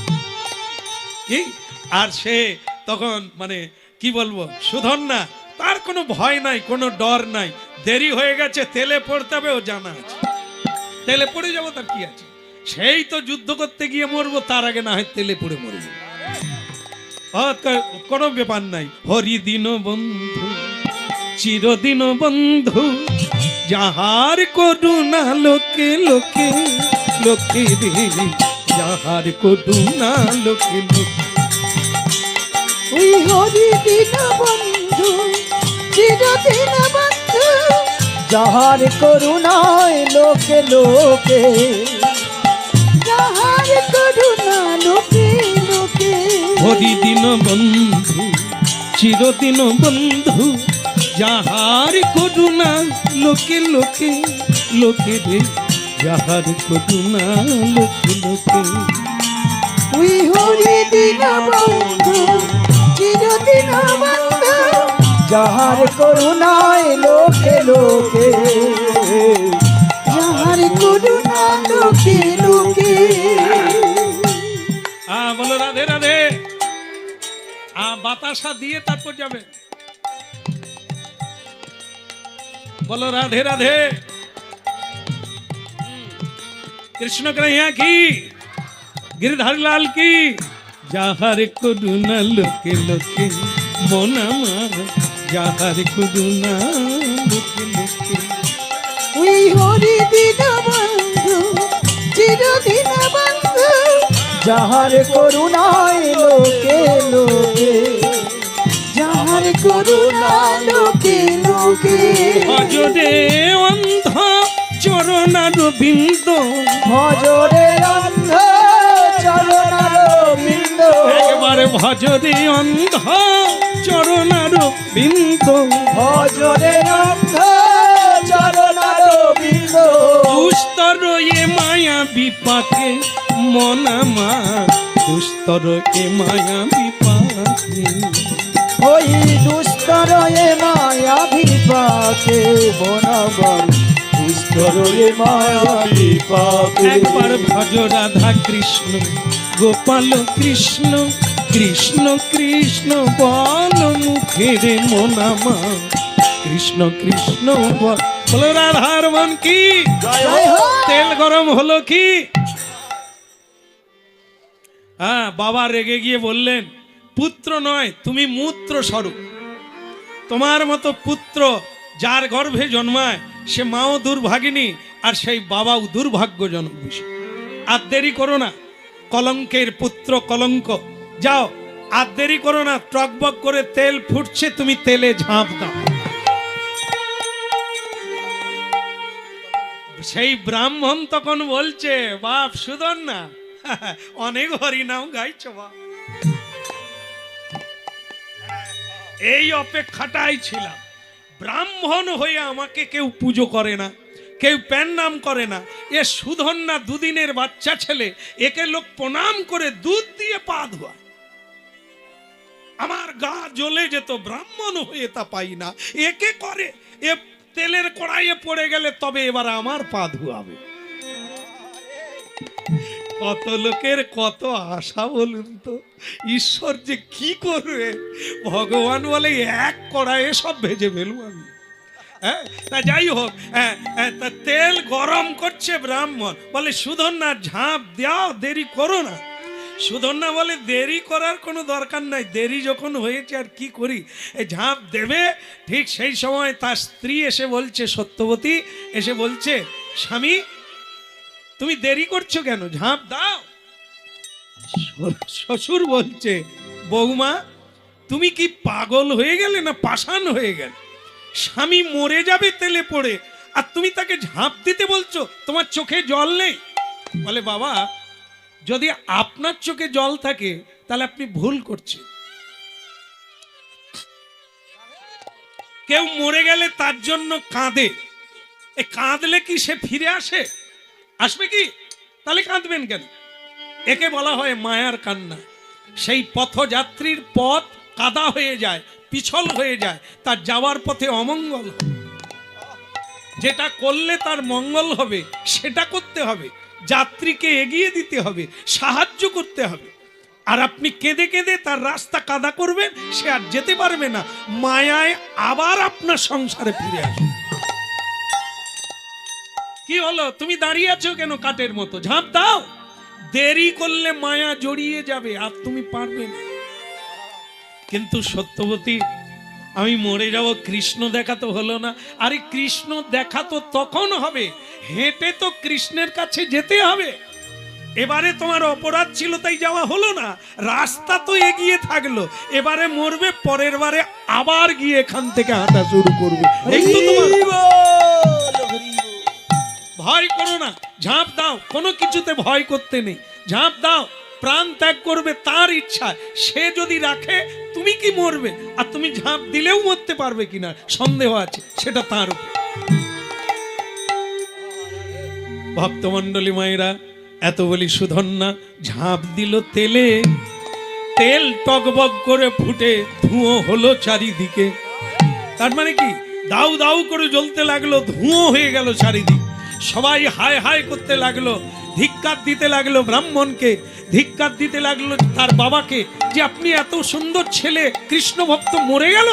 কি? আর সে তখন মানে কি বলবো, সুধন্যা, তার কোনো ভয় নাই, কোনো ডর নাই। দেরি হয়ে গেছে, তেলে পড়তে হবে, ও জানা আছে, তেলে পড়ে যাবো, তার কি আছে? সেই তো যুদ্ধ করতে গিয়ে মরবো, তার আগে না হয় তেলে পড়ে মরবো, কোনো ব্যাপার নাই। হরিদিন বন্ধু চিরদিন বন্ধু, যাহার করুণা লোকে লোকে লোকে রে, যাহার করুণা লোকে লোকে। ওই হরি দিন বন্ধু চিরদিন বন্ধু, যাহার করুণায় লোকে লোকে, যাহার করুণা লোকে লোকে। হরিদিন বন্ধু চিরদিন বন্ধু, যাহার করুণা লোকে লোকে লোকে রে, যাহার করুণা লোকে লোকে। ওই হরি দিন বন্ধু চিরদিন বন্ধু, যাহার করুণায় লোকে লোকে, যাহার করুণা লোকে লোকে। বলো রাধে রাধে। বাতাসা দিয়ে তারপর যাবে, বলো রাধে রাধে। কৃষ্ণ কন্হैया की, गिरधर लाल की। যাহার করুণা লোকে লোকে মন আমার, যাহার করুণা লোকে লোকে। ওই হরি দিন বন্ধু চিরদিন বন্ধু, যাহার করুণায় লোকে লোকে, যাহার করুণা লোকে লোকে। ভজরে অন্ধ চরণার বিন্দ, ভজরে অন্ধ চরণার বিন্দ, একবারে ভজরে অন্ধ চরণার বিন্দ, ভজরে অন্ধ চরণার বিন্দ। দুস্তর এ মায়া বিপাকে মন আমার, দুস্তর এ মায়া বিপাকে। ওই দুস্তর এ মায়া বিপাকে বনাবন, দুস্তর এ মায়া বিপাকে। একবার ভজ রাধা কৃষ্ণ গোপাল কৃষ্ণ, কৃষ্ণ কৃষ্ণ বল মুখের মন আমার, কৃষ্ণ কৃষ্ণ বল। বলো রাধার মন কি, জয় হোক। তেল গরম হলো কি? হ্যাঁ, বাবা রেগে গিয়ে বললেন, পুত্র নয়, তুমি মূত্র স্বরূপ। তোমার মতো পুত্র যার গর্ভে জন্মায় সে মাও দুর্ভাগিনী, আর সেই বাবাও দুর্ভাগ্যজনক বিষয়। আর দেরি করো না, কলঙ্কের পুত্র কলঙ্ক। যাও, আর দেরি করো না, টকবক করে তেল ফুটছে, তুমি তেলে ঝাঁপ দাও। সেই ব্রাহ্মণ তখন বলছে, বাপ সুধন্যা, অনেক হরিনাম গাইছ বাপ, এই অপেক্ষাটাই ছিলাম। ব্রাহ্মণ হয়ে আমাকে কেউ পুজো করে না, কেউ প্যান নাম করে না। এ সুধন্যা দুদিনের বাচ্চা ছেলে, একে লোক প্রণাম করে দুধ দিয়ে পা ধোয়া। আমার গা জ্বলে যেত, ব্রাহ্মণ হয়ে তা পাই না, একে করে। এ তেলের কড়াইয়ে পড়ে গেলে তবে এবার আমার পা ধোয়াবে। কত লোকের কত আশা বলুন তো, ঈশ্বর যে কি করবে। ভগবান বলে এক কড়াইয়ে সব ভেজে ফেলবো আমি। হ্যাঁ, তা যাই হোক, তা তেল গরম করছে ব্রাহ্মণ, বলে সুধন্যা ঝাঁপ দাও, দেরি করো না। সুধন্যা বলে, দেরি করার কোনো দরকার নাই, দেরি যখন হয়েছে আর কি করি, এই ঝাঁপ দেবে। ঠিক সেই সময় তার স্ত্রী এসে বলছে, সত্যবতী এসে বলছে, স্বামী তুমি দেরি করছো কেন, ঝাঁপ দাও। শ্বশুর বলছে, বৌমা তুমি কি পাগল হয়ে গেলে না পাষাণ হয়ে গেলে? স্বামী মরে যাবে তেলে পড়ে, আর তুমি তাকে ঝাঁপ দিতে বলছো, তোমার চোখে জল নেই? বলে, বাবা যদি আপনার চোখে জল থাকে তাহলে আপনি ভুল করছেন। কেউ মরে গেলে তার জন্য কাঁদে, এ কাঁদলে কি সে ফিরে আসে? আসবে কি? তাহলে কাঁদবেন কেন? একে বলা হয় মায়ার কান্না। সেই পথযাত্রীর পথ কাদা হয়ে যায়, পিছল হয়ে যায়, তার যাওয়ার পথে অমঙ্গল হয়। যেটা করলে তার মঙ্গল হবে সেটা করতে হবে, যাত্রীকে এগিয়ে দিতে হবে, সাহায্য করতে হবে। আর আপনি কেঁদে কেঁদে তার রাস্তা কাদা করবেন, সে আর যেতে পারবে না, মায়ায় আবার আপনার সংসারে ফিরে আসবে। কি হলো, তুমি দাঁড়িয়ে আছো কেন কাঠের মতো? ঝাঁপ দাও, দেরি করলে মায়া জড়িয়ে যাবে আর তুমি পারবে না। কিন্তু সত্যবতী, আমি মরে যাব, কৃষ্ণ দেখা তো হলো না। আরে কৃষ্ণ দেখা তো তখন হবে, হেঁটে তো কৃষ্ণের কাছে যেতে হবে। এবারে তোমার অপরাধ ছিল তাই যাওয়া হলো না, রাস্তা তো এগিয়ে থাকলো। এবারে মরবে, পরের বারে আবার গিয়ে এখান থেকে হাঁটা শুরু করবে। এই তো তোমার। ভয় করো না, ঝাঁপ দাও, কোনো কিছুতে ভয় করতে নেই। ঝাঁপ দাও, প্রাণ ত্যাগ করবে তার ইচ্ছা। সে যদি রাখে তুমি কি মরবে, আর তুমি ঝাঁপ দিলেও মরতে পারবে কিনা সন্দেহ আছে, সেটা তার উপর। ভক্তমণ্ডলী মায়েরা, এত বলি সুধন্যা ঝাঁপ দিল তেলে, তেল টকবক করে ফুটে ধুঁয়ো হলো চারিদিকে। তার মানে কি, দাউ দাউ করে জ্বলতে লাগলো, ধুঁয়ো হয়ে গেল চারিদিক। সবাই হায় হায় করতে লাগলো, ধিক্কার দিতে লাগলো ব্রাহ্মণকে, ধিক্কার দিতে লাগলো তার বাবাকে, যে আপনি এত সুন্দর ছেলে কৃষ্ণ ভক্ত মরে গেল।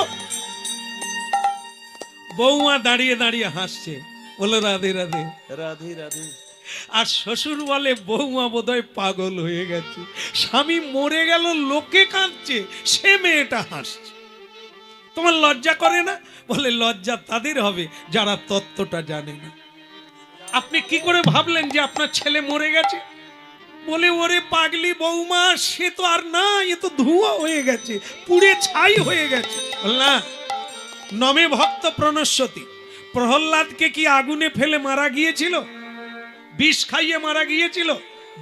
বৌমা দাঁড়িয়ে দাঁড়িয়ে হাসছে, বলো রাধে রাধে। রাধে রাধে। আর শ্বশুর বলে বৌমা বোধহয় পাগল হয়ে গেছে, স্বামী মরে গেল লোকে কাঁদছে, সে মেয়েটা হাসছে। তোমার লজ্জা করে না? বলে লজ্জা তাদের হবে যারা তত্ত্বটা জানে না। আপনি কি করে ভাবলেন যে আপনার ছেলে মরে গেছে? বলে ওরে পাগলি বৌমা, সে তো আর না, এ তো ধোঁয়া হয়ে গেছে, পুড়ে ছাই হয়ে গেছে। না, নমে ভক্ত প্রণশ্যতি। প্রহ্লাদকে কি আগুনে ফেলে মারা গিয়েছিল? বিষ খাইয়ে মারা গিয়েছিল?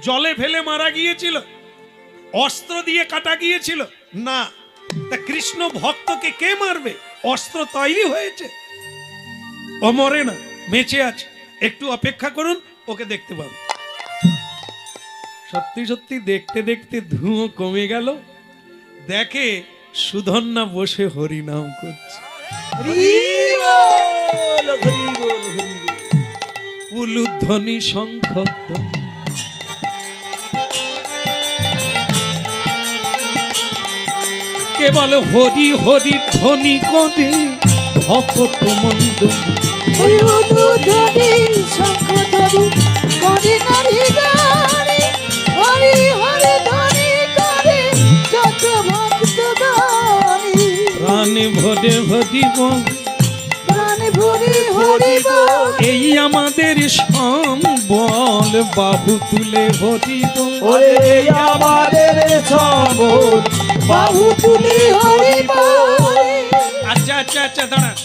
জলে ফেলে মারা গিয়েছিল? অস্ত্র দিয়ে কাটা গিয়েছিল? না। তা কৃষ্ণ ভক্তকে কে মারবে? অস্ত্র তৈরি হয়েছে, ও মরে না, বেঁচে আছে। একটু অপেক্ষা করুন, ওকে দেখতে পাবেন। সত্যি সত্যি দেখতে দেখতে ধুঁয়ো কমে গেল, দেখে সুধন্যা বসে হরিনাম করছে। উলুধ্বনি শঙ্খধ্বনি, কেবল হরি হরি ধ্বনি করে ভক্ত মন্ডলী। প্রাণে ভরে ভরিব, এই আমাদের সম্বল, বাহু তুলে ভরিব। ওরে আমাদের সম্বল, বাহু তুলে হরিব। আচ্ছা আচ্ছা আচ্ছা, দাঁড়ান।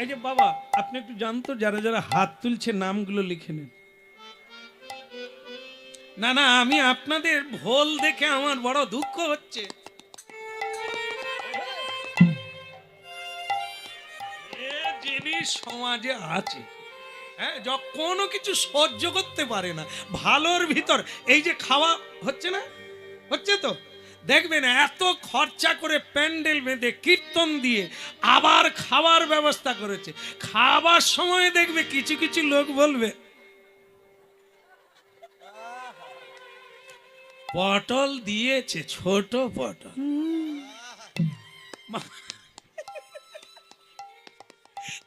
এই যে বাবা, আপনি একটু জানতো, যারা যারা হাত তুলছে নামগুলো লিখে নেন। না না, আমি আপনাদের ভোল দেখে আমার বড় দুঃখ হচ্ছে। এ জিনিস সমাজে আছে, হ্যাঁ, কোনো কিছু সহ্য করতে পারে না ভালোর ভিতর। এই যে খাওয়া হচ্ছে না, হচ্ছে তো, দেখবেন এত খরচা করে প্যান্ডেল বেঁধে কীর্তন দিয়ে আবার খাবার ব্যবস্থা করেছে। খাবার সময় দেখবে কিছু কিছু লোক বলবে পটল দিয়েছে, ছোট পটল।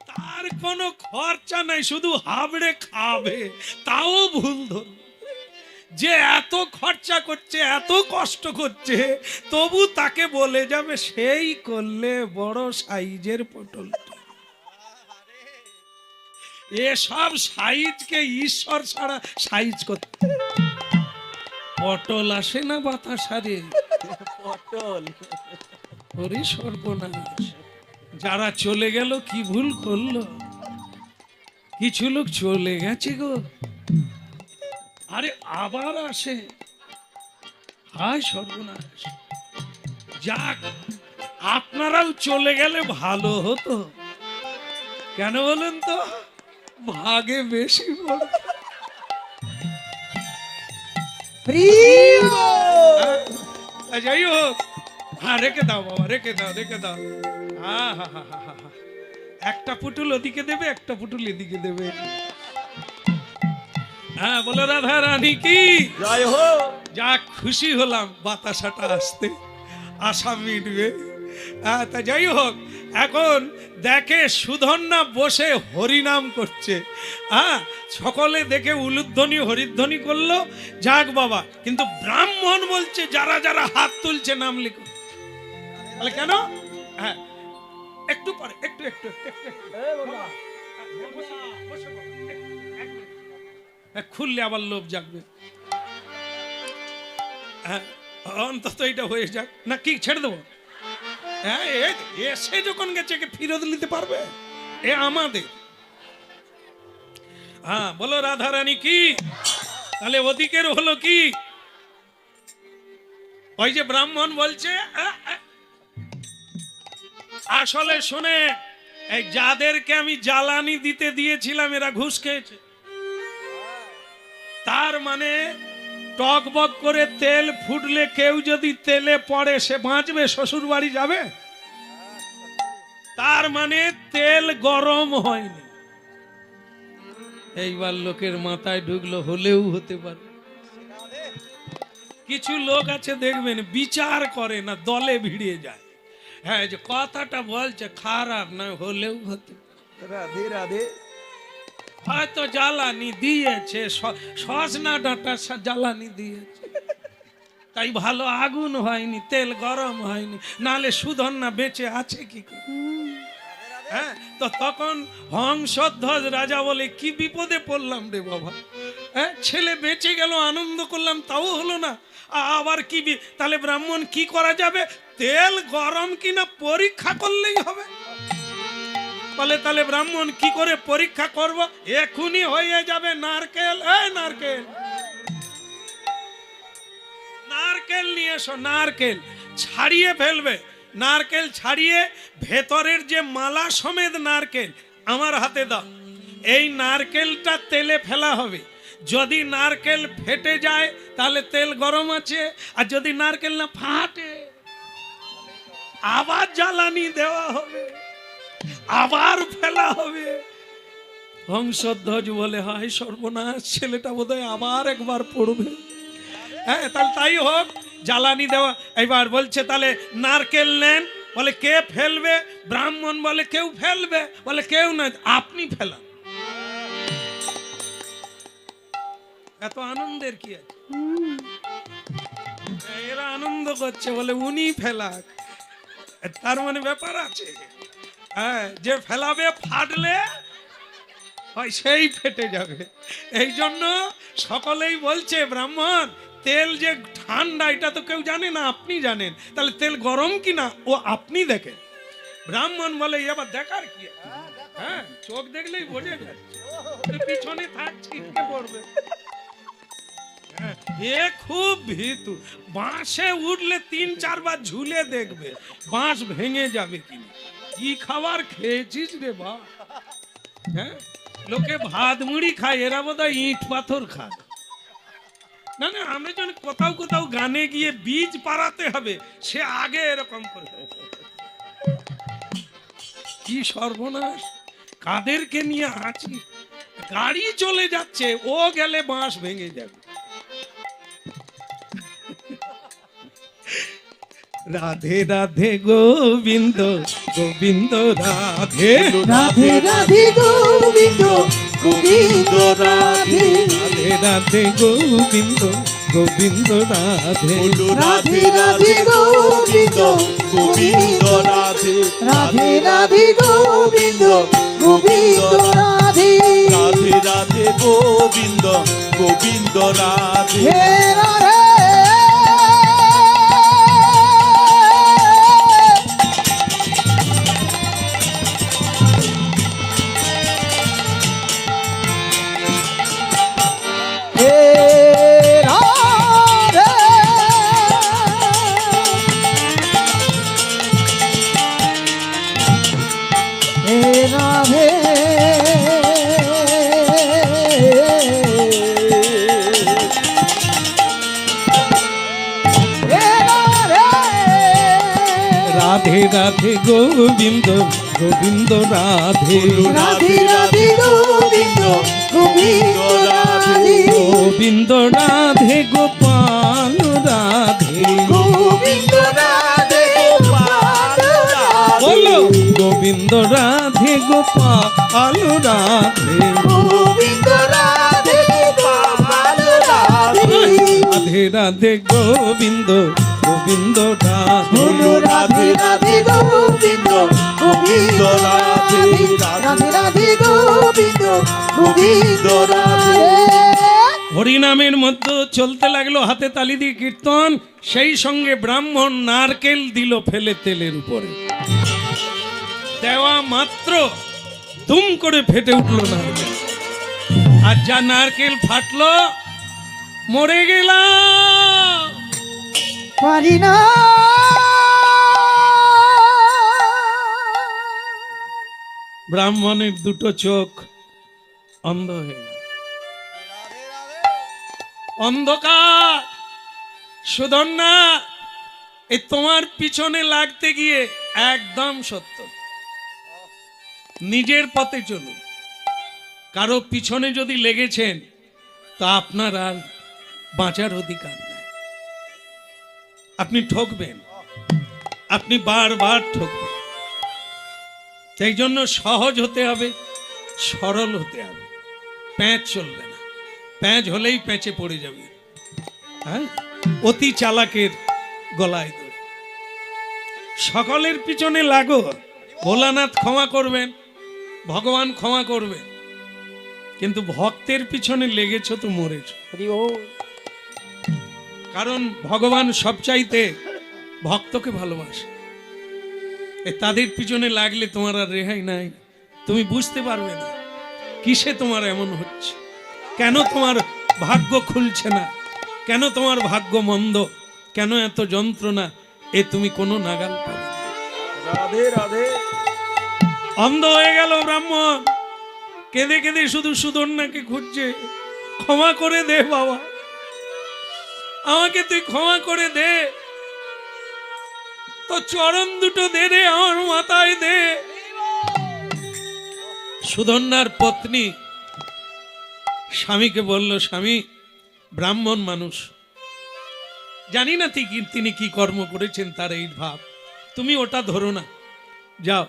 তার কোনো খরচা নাই, শুধু হাবড়ে খাবে, তাও ভুল ধর। যে এত খরচা করছে, এত কষ্ট করছে, তবু তাকে বলে যাবে সেই করলে বড় সাইজের পটল। এসব সাইজকে ঈশ্বর ছাড়া সাইজ করতে। পটল আসে না বাতাসারে, পটল। ওরে সর্বনাশ, যারা চলে গেল কি ভুল করলো। কিছু লোক চলে গেছে গো, আরে আবার আসে, হায় সর্বনাশ। যাক, আপনারাও চলে গেলে ভালো হতো। কেন বলেন তো? ভাগে বেশি পড়ে। যাই হোক, হ্যাঁ রেখে দাও বাবা, রেখে দাও, রেখে দাও। হা হা হা হা হা। একটা পুটুল ওদিকে দেবে, একটা পুটুল এদিকে দেবে। হ্যাঁ বলো রাধা রানী কি জয় হো। যা খুশি হলাম বাতাসাটা আসতে, আশা মিটবে। হ্যাঁ তা যাই হোক, এখন দেখে সুধন্যা বসে হরিনাম করছে। হ্যাঁ সকলে দেখে উলুধ্বনি হরিধ্বনি করলো, যাক বাবা। কিন্তু ব্রাহ্মণ বলছে যারা যারা হাত তুলছে নাম লিখো। বলে কেন? হ্যাঁ একটু পরে, একটু একটু একটু একটু একটু। বাবা, হ্যাঁ, বসে বলো, বসে বলো, এক মিনিট। হ্যাঁ, খুললে আবার লোভ জাগবে। হ্যাঁ অন্তত এটা হয়ে যাক না, কি ছেড়ে দেবো? হ্যাঁ এসে যখন গেছে একে ফিরত নিতে পারবে? এ আমাদের। হ্যাঁ বলো রাধা রানী কি? তাহলে ওদিকের হলো কি? ওই যে ব্রাহ্মণ বলছে আসলে শুনে, এই যাদেরকে আমি জ্বালানি দিতে দিয়েছিলাম এরা ঘুষ খেয়েছে। তার মানে টকবক করে তেল ফুটলে কেউ যদি তেলে পড়ে সে বাঁচবে, শ্বশুর বাড়ি যাবে? তার মানে তেল গরম হয়নি। এইবার লোকের মাথায় ঢুকলো, হলেও হতে পারে। কিছু লোক আছে দেখবেন বিচার করে না, দলে ভিড়িয়ে যায়। হ্যাঁ যে কথাটা বলছে খারাপ না, হলেও হতে পারে। রাধে রাধে। হয়তো জ্বালানি দিয়েছে, সজনা ডাঁটার জ্বালানি দিয়েছে, তাই ভালো আগুন হয়নি, তেল গরম হয়নি, নালে সুধন্যা বেঁচে আছে কি করে? হ্যাঁ তো তখন হংসধ্বজ রাজা বলে কি বিপদে পড়লাম রে বাবা। হ্যাঁ ছেলে বেঁচে গেল, আনন্দ করলাম, তাও হলো না। আবার কি তাহলে ব্রাহ্মণ কি করা যাবে? তেল গরম কিনা পরীক্ষা করলেই হবে। বলে তাহলে ব্রাহ্মণ কি করে পরীক্ষা করব? এখনই হয়ে যাবে নারকেল। এই নারকেল, নারকেল নিয়ে এসো। নারকেল ছাড়িয়ে ফেলবে, নারকেল ছাড়িয়ে ভেতরের যে মালা সমেত নারকেল আমার হাতে দাও। এই নারকেলটা তেলে ফেলা হবে। যদি নারকেল ফেটে যায় তাহলে তেল গরম আছে, আর যদি নারকেল না ফাটে আবার জ্বালানি দেওয়া হবে, আবার ফেলা হবে। হংসধ্বজ বলে হায় সর্বনাশ, ছেলেটা বোধহয় আবার একবার পড়বে। হ্যাঁ তাহলে তাই হোক, জ্বালানি দেওয়া। এবার বলছে তাহলে নারকেল নেন। বলে কে ফেলবে? ব্রাহ্মণ বলে কেউ ফেলবে? বলে কেউ না, আপনি ফেলা। এত আনন্দের কি আছে? এরা আনন্দ করছে, বলে উনি ফেলাক। তার মানে ব্যাপার আছে। হ্যাঁ যে ফেলাবে ফাটলে হয় সেই ফেটে যাবে। এই জন্য সকলেই বলছে ব্রাহ্মণ তেল যে ঠান্ডা এটা তো কেউ জানে না, আপনি জানেন। তাহলে তেল গরম কিনা ও আপনি দেখেন। ব্রাহ্মণ বলে এবার দেখার কি? হ্যাঁ চোখ দেখলেই বোঝা যায়, পিছনে থাক ছিটকে পড়বে। এ খুব ভীতু, বাঁশে উঠলে 3-4 বার ঝুলে দেখবে বাঁশ ভেঙে যাবে কিনা। কি খাবার খেয়েছিস রে বা? হ্যাঁ লোকে ভাত মুড়ি খায়, এরা বোধহয় ইট পাথর খায়। না না, আমরা যখন কোথাও কোথাও গানে গিয়ে বীজ পাড়াতে হবে সে আগে এরকম করে। কি সর্বনাশ, কাদেরকে নিয়ে আছি। গাড়ি চলে যাচ্ছে, ও গেলে বাঁশ ভেঙে যাবে। রাধে রাধে গোবিন্দ গোবিন্দ রাধে রাধে রাধে গোবিন্দ গোবিন্দ রাধে রাধে রাধে গোবিন্দ গোবিন্দ রাধে রাধে রাধে গোবিন্দ গোবিন্দ রাধে রাধে রাধে গোবিন্দ গোবিন্দ রাধে রাধে রাধে গোবিন্দ গোবিন্দ রাধে। হে রাধে রাধে গোবিন্দ গোবিন্দ রাধে রাধে রাধে গোবিন্দ গোবিন্দ রাধে গোবিন্দ রাধে গোপাল রাধে গোবিন্দ রাধে গোপাল রাধে বলো গোবিন্দ রাধে গোপাল রাধে গোবিন্দ রাধে গোপাল রাধে রাধে রাধে গোবিন্দ গোবিন্দ রাধে বলো রাধে রাধে গোবিন্দ গোবিন্দ রাধে রাধে রাধে গোবিন্দ গোবিন্দ রাধে হরিনামের মধ্যে চলতে লাগলো হাতে তালি দিয়ে কীর্তন, সেই সঙ্গে ব্রাহ্মণ নারকেল দিল ফেলে তেলের উপরে। দেওয়া মাত্র দুম করে ফেটে উঠলো নারকেল, আর যা নারকেল ফাটলো মরে গেলাম। পারি না ব্রাহ্মণের দুটো চোখ অন্ধ হয়ে গেল। অন্ধকার। সুধন্যা, এই তোমার পিছনে লাগতে গিয়ে একদম সত্য, নিজের পথে চলুন। কারো পিছনে যদি লেগেছেন তা আপনার আর বাঁচার অধিকার নেই। আপনি ঠকবেন, আপনি বারবার ঠকবেন। সেই জন্য সহজ হতে হবে, সরল হতে হবে। প্যাঁচ চলবে না, প্যাঁচ হলেই প্যাঁচে পড়ে যাবে। হ্যাঁ, অতি চালাকের গলায় দড়ি। সকলের পিছনে লাগো, ভোলানাথ ক্ষমা করবেন, ভগবান ক্ষমা করবেন, কিন্তু ভক্তের পিছনে লেগেছ তো মরেছ। কারণ ভগবান সবচাইতে ভক্তকে ভালোবাসে। তাদের পিছনে লাগলে তোমার আর রেহাই নাই। তুমি বুঝতে পারবে না কিসে তোমার এমন হচ্ছে, কেন তোমার ভাগ্য খুলছে না, কেন তোমার ভাগ্য মন্দ, কেন এত যন্ত্রণা, এ তুমি কোনো নাগাল পাবে না। রাধে রাধে। অন্ধ হয়ে গেল ব্রাহ্মণ, কেঁদে কেঁদে শুধু সুধন্যাকে খুঁজছে। ক্ষমা করে দে বাবা, আমাকে তুই ক্ষমা করে দে, তো চরণ দুটো দে রে, আমার মাথায় দে। সুধন্যার পত্নী স্বামীকে বলল, স্বামী ব্রাহ্মণ মানুষ, জানি না তিনি কি কর্ম করেছেন, তার এই ভাব, তুমি ওটা ধরো না, যাও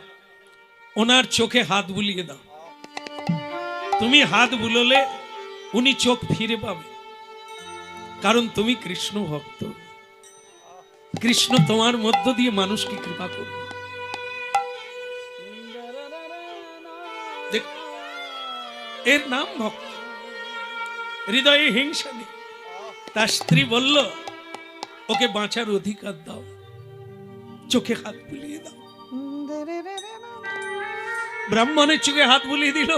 ওনার চোখে হাত বুলিয়ে দাও। তুমি হাত বুলোলে উনি চোখ ফিরে পাবে, কারণ তুমি কৃষ্ণ ভক্ত। কৃষ্ণ তোমার মধ্য দিয়ে মানুষকে কৃপা করবে। দেখ, এর নাম ভক্ত, হৃদয়ে হিংসা নেই। তার স্ত্রী বলল, ওকে বাঁচার অধিকার দাও, চোখে হাত বুলিয়ে দাও। ব্রাহ্মণের চোখে হাত বুলিয়ে দিল,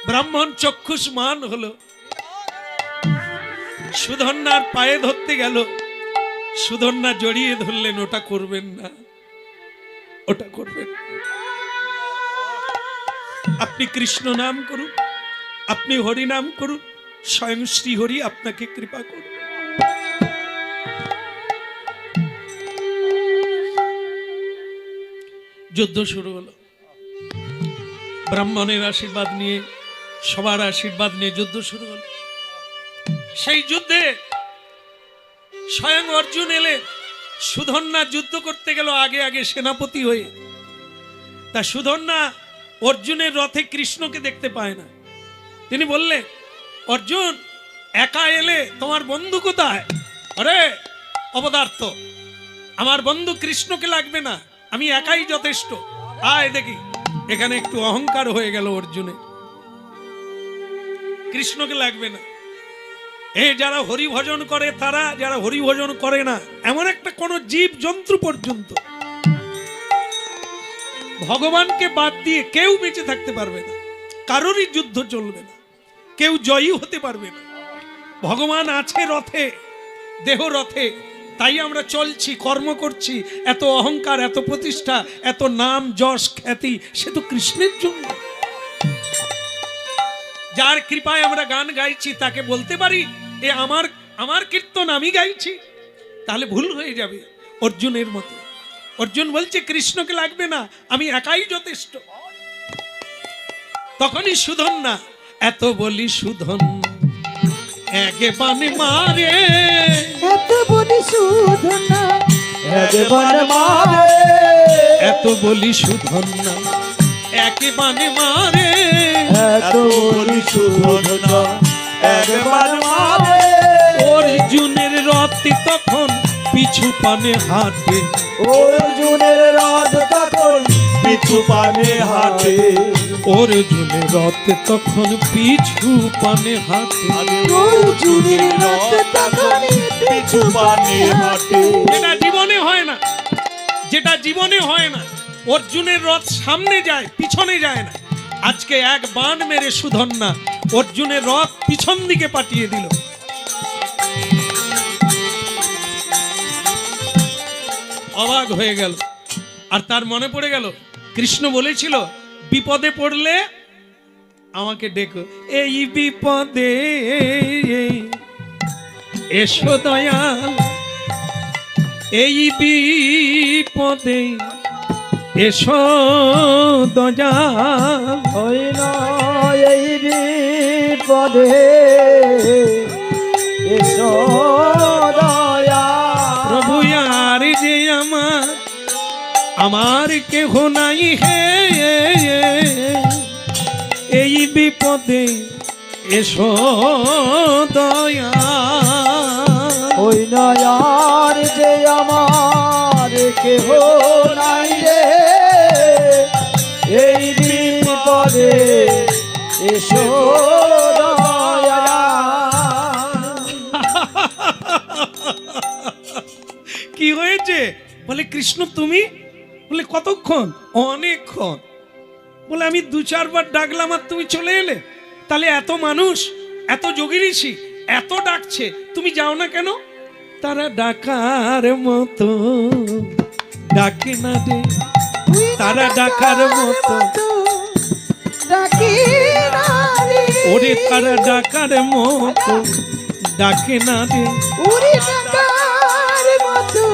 ব্রাহ্মণ চক্ষুষ্মান হলো। সুধন্যার পায়ে ধরতে গেল, সুধন্যা জড়িয়ে ধরলেন, ওটা করবেন না, ওটা করবেন না। আপনি কৃষ্ণ নাম করুন, আপনি হরি নাম করুন, স্বয়ং শ্রী হরি আপনাকে কৃপা করুন। যুদ্ধ শুরু হলো। ব্রাহ্মণের আশীর্বাদ নিয়ে, সবার আশীর্বাদ নিয়ে যুদ্ধ শুরু হলো। সেই যুদ্ধে স্বয়ং অর্জুন এলেন। সুধন্যা যুদ্ধ করতে গেল আগে আগে সেনাপতি হয়ে। তা সুধন্যা অর্জুনের রথে কৃষ্ণকে দেখতে পায় না। তিনি বললেন, অর্জুন একা এলে, তোমার বন্ধু কোথায়? আরে অপদার্থ, আমার বন্ধু কৃষ্ণকে লাগবে না, আমি একাই যথেষ্ট। আয় দেখি। এখানে একটু অহংকার হয়ে গেল অর্জুনের, কৃষ্ণকে লাগবে না। এই যারা হরি ভজন করে, তারা যারা হরি ভজন করে না, এমন একটা কোন জীব জন্তু পর্যন্ত ভগবানকে বাদ দিয়ে কেউ বেঁচে থাকতে পারবে না, কারোরই যুদ্ধ চলবে না, কেউ জয়ী হতে পারবে না। ভগবান আছে রথে, দেহ রথে, তাই আমরা চলছি, কর্ম করছি। এত অহংকার, এত প্রতিষ্ঠা, এত নাম যশ খ্যাতি, সে তো কৃষ্ণের জন্য। যার কৃপায় আমরা গান গাইছি, তাকে বলতে পারি এ আমার কীর্তন আমি গাইছি? তাহলে ভুল হয়ে যাবে। অর্জুনের মতো অর্জুন বলছে কৃষ্ণকে লাগবে না, আমি একাই যথেষ্ট। তখনই সুধন্যা, এত বলি সুধন্যা একে বানে মারে, এত বলি সুধন্যা একবার মারে, এত বলি সুধন্যা একে বানে মারে, এত বলি সুধন্যা একবার মারে। অর্জুনের রথ তখন পিছু পানে হাঁটে, অর্জুনের রথ তখন পিছু পানে হাঁটে, অর্জুনের রথ তখন পিছু পানে হাঁটে। অর্জুনের রথ তখন পিছু পানে হাঁটে। যেটা জীবনে হয় না, যেটা জীবনে হয় না, অর্জুনের রথ সামনে যায় পিছনে যায় না। আজকে এক বাণ মেরে সুধন্যা অর্জুনের রথ পিছন দিকে পাঠিয়ে দিল। অবাক হয়ে গেল, আর তার মনে পড়ে গেল কৃষ্ণ বলেছিল বিপদে পড়লে আমাকে ডেকো, এই বিপদে এসো দয়াল, এই বিপদে এসো দয়াল, ওই নয় এই বিপদে এসো দয়া। প্রভু আর যে আমার কেহ নাই হে, এই বিপদে এসো দয়াল। ওই নয়ার যে আমার কেহ নাই রে, এই বিপদে এসো দয়া। কি হয়েছে? বলে কৃষ্ণ তুমি? বলে কতক্ষণ? অনেকক্ষণ। বলে আমি 2-4 বার ডাকলাম আর তুমি চলে এলে? তাহলে এত মানুষ, এত যোগী ঋষি এত ডাকছে, তুমি যাও না কেন? তারা ডাকার মতো ডাকে না রে, তারা ডাকার মতো ডাকি না রে, ওরে তারা ডাকার মতো ডাকে না রে, উড়ি ডাকার মতো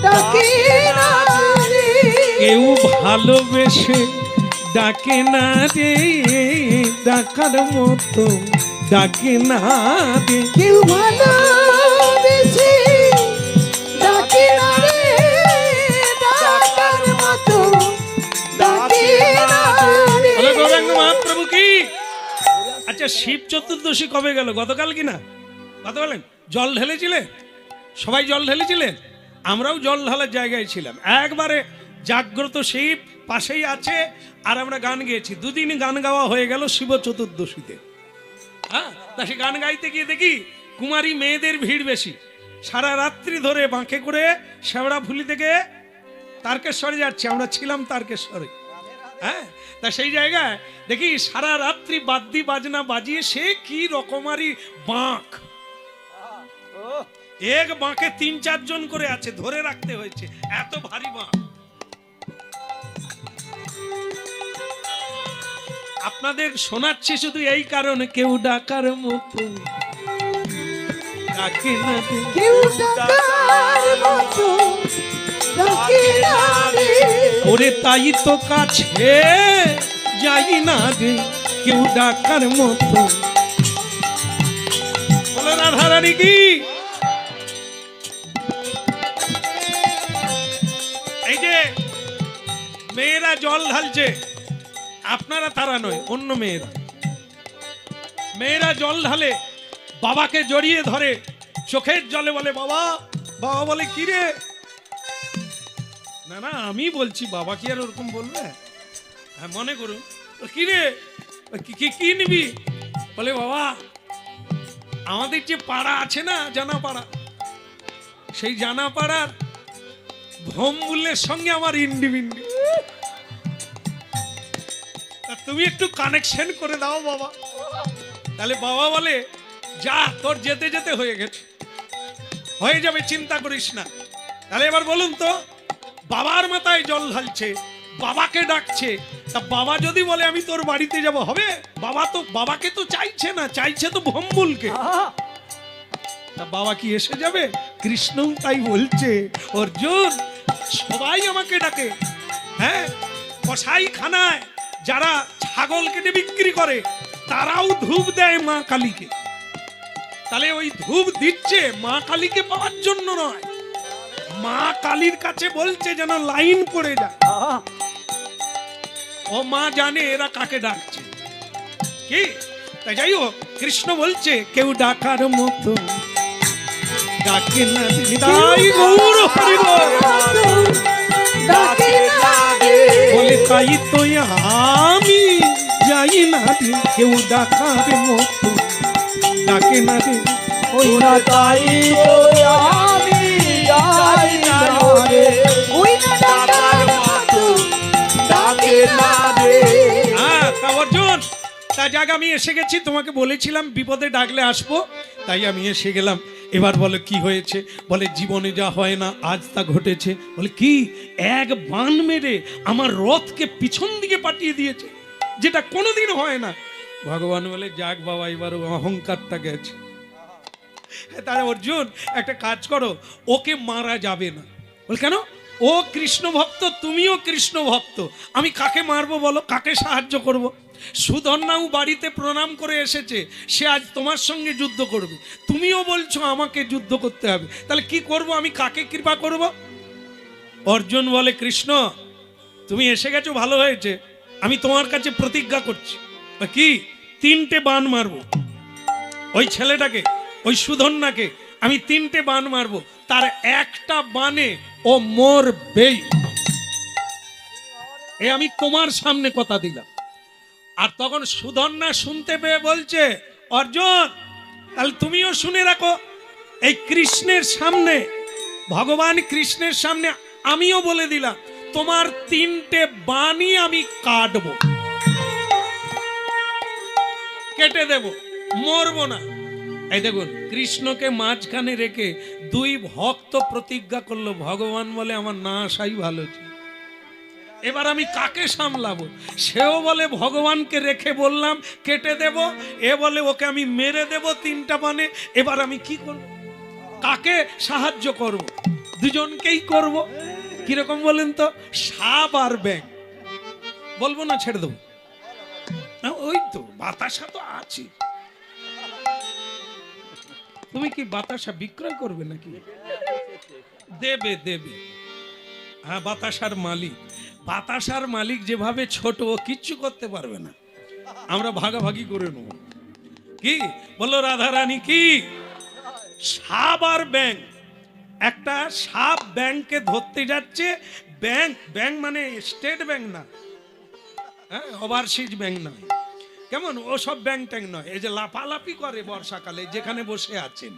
ডাকি না রে। কেউ ভালোবেসে ডাকে না রে, ডাকার মতো ডাকে না রে। কেউ ভালোবেসে ডাকি না রে, ডাকার মতো ডাকি না রে। বলে গৌরাঙ্গ মহাপ্রভু কি? আচ্ছা শিব চতুর্দশী কবে গেল? গতকাল কি না? গতকাল জল ঢেলেছিলেন? সবাই জল ঢেলেছিলেন? আমরাও জল ঢালার জায়গায় ছিলাম। একবারে জাগ্রত শিব পাশেই আছে, আর আমরা গান গেয়েছি। 2 দিন গান গাওয়া হয়ে গেল শিব চতুর্দশীতে। হ্যাঁ, তা সে গান গাইতে গিয়ে দেখি কুমারী মেয়েদের ভিড় বেশি। সারা রাত্রি ধরে বাঁকে করে শেওড়াফুলি থেকে তারকেশ্বরে যাচ্ছে, আমরা ছিলাম তারকেশ্বরে। হ্যাঁ, তা সেই জায়গায় দেখি সারা রাত্রি বাদ্যি বাজনা বাজিয়ে সে কি রকমারি বাঁক, এক বাঁকে 3-4 জন করে আছে, ধরে রাখতে হয়েছে, এত ভারী বাঁক। আপনাদের শোনাচ্ছি শুধু এই কারণে, কেউ ডাকার মতো ডাকে না রে, কেউ ডাকার মতো ডাকি না রে। ওরে তাই তো কাছে যাই না রে, কেউ ডাকার মতো। বলে রাধারানী কি? এই যে মেয়েরা জল ঢালছে, আপনারা তারা নয়, অন্য মেয়েরা। মেয়েরা জল ঢালে, বাবাকে জড়িয়ে ধরে, চোখের জলে বলে বাবা। বাবা বলে কি রে? না না আমি বলছি, বাবা কি আর ওরকম বলবে? হ্যাঁ মনে করুন, কি রে কি নিবি? বলে বাবা আমাদের যে পাড়া আছে না, জানা পাড়া, সেই জানা পাড়ার ভোমবুলের সঙ্গে আমার ইন্ডিবিন্ডি, তুমি একটু কানেকশন করে দাও বাবা। তাহলে বাবা বলে যা, তোর যেতে যেতে হয়ে গেছে, হয়ে যাবে, চিন্তা করিস না। তাহলে এবার বলুন তো, বাবার মাথায় জল ঢালছে, বাবাকে ডাকছে, তা বাবা যদি বলে আমি তোর বাড়িতে যাব, হবে? বাবা তো বাবাকে তো চাইছে না, চাইছে তো ভম্বুলকে। তা বাবা কি এসে যাবে? কৃষ্ণ তাই বলছে, অর্জুন সবাই আমাকে ডাকে। হ্যাঁ, কসাই খানায় যারা ছাগল কেটে বিক্রি করে তারাও ধূপ দেয় মা কালীকে। তাহলে ওই ধূপ দিচ্ছে মা কালীকে পাওয়ার জন্য নয়, মা কালীর কাছে বলছে যেন লাইন পড়ে যায়। ও মা জানে এরা কাকে ডাকছে কি। তাই যাই হোক, কৃষ্ণ বলছে কেউ ডাকার মতো ডাকে না, তাই গৌর হরি বল। ডাকে না রে, বলে তাই তো আমি যাই না রে, কেউ ডাকার মতো ডাকে না রে। ওই না তাই তো আমি যাই না রে, ওই না ডাকার মতো ডাকে না রে। হ্যাঁ, তা অর্জুন, তা যাক আমি এসে গেছি, তোমাকে বলেছিলাম বিপদে ডাকলে আসবো, তাই আমি এসে গেলাম। এবার বলে কি হয়েছে? বলে জীবনে যা হয় না আজ তা ঘটেছে। বলে কি? এক বান মেরে আমার রথকে পিছন দিকে পাঠিয়ে দিয়েছে, যেটা কোনোদিন হয় না। ভগবান বলে যাক বাবা, এবার অহংকারটা গেছে। তাহলে অর্জুন একটা কাজ করো, ওকে মারা যাবে না। বল কেন? ও কৃষ্ণ ভক্ত, তুমিও কৃষ্ণ ভক্ত, আমি কাকে মারবো বলো, কাকে সাহায্য করব? সুধন্যাও বাড়িতে প্রণাম করে এসেছে, সে আজ তোমার সঙ্গে যুদ্ধ করবে, তুমিও বলছো আমাকে যুদ্ধ করতে হবে, তাহলে কি করব? আমি কাকে কৃপা করব? অর্জুন বলে কৃষ্ণ তুমি এসে গেছো ভালো হয়েছে, আমি তোমার কাছে প্রতিজ্ঞা করছি। কি? 3টে বাণ মারবো ওই ছেলেটাকে, ওই সুধন্যাকে আমি 3টে বাণ মারবো, তার একটা বাণে ও মরবেই। এ আমি তোমার সামনে কথা দিলাম। আর তখন সুধন্যা শুনতে পেয়ে বলছে অর্জুন তাহলে তুমিও শুনে রাখো, এই কৃষ্ণের সামনে, ভগবান কৃষ্ণের সামনে আমিও বলে দিলাম তোমার 3টে বাণই আমি কাটবো, কেটে দেব, মরবো না। এই দেখুন, কৃষ্ণকে মাঝখানে রেখে 2 ভক্ত প্রতিজ্ঞা করলো, ভগবান বলে আমার না আসাই ভালো ছিল, এবার আমি কাকে সামলাবো? সেও বলে ভগবানকে রেখে বললাম কেটে দেব, এ বলে ওকে আমি মেরে দেব 3টা বাণে, এবার আমি কি করব? কাকে সাহায্য করব? দুজনকেই করব। কিরকম বলেন তো? সাপ আর ব্যাং। বলবো না, ছেড়ে দেবো। ওই তো বাতাসা তো আছে, তুমি কি বাতাসা বিক্রয় করবে নাকি? দেবে দেবে। হ্যাঁ, বাতাসার মালিক, বাতাসার মালিক যেভাবে ছোট, ও কিচ্ছু করতে পারবে না, আমরা ভাগাভাগি করে নেব। কি বললো রাধারানী? কি? সাপ আর ব্যাং। একটা সাপ ব্যাংকে ধরতে যাচ্ছে, ব্যাংক মানে স্টেট ব্যাংক না, হ্যাঁ, ওভারসিজ ব্যাংক না, কেমন ওসব ব্যাংক ট্যাং নয়, এই যে লাফালাফি করে বর্ষাকালে, যেখানে বসে আছেন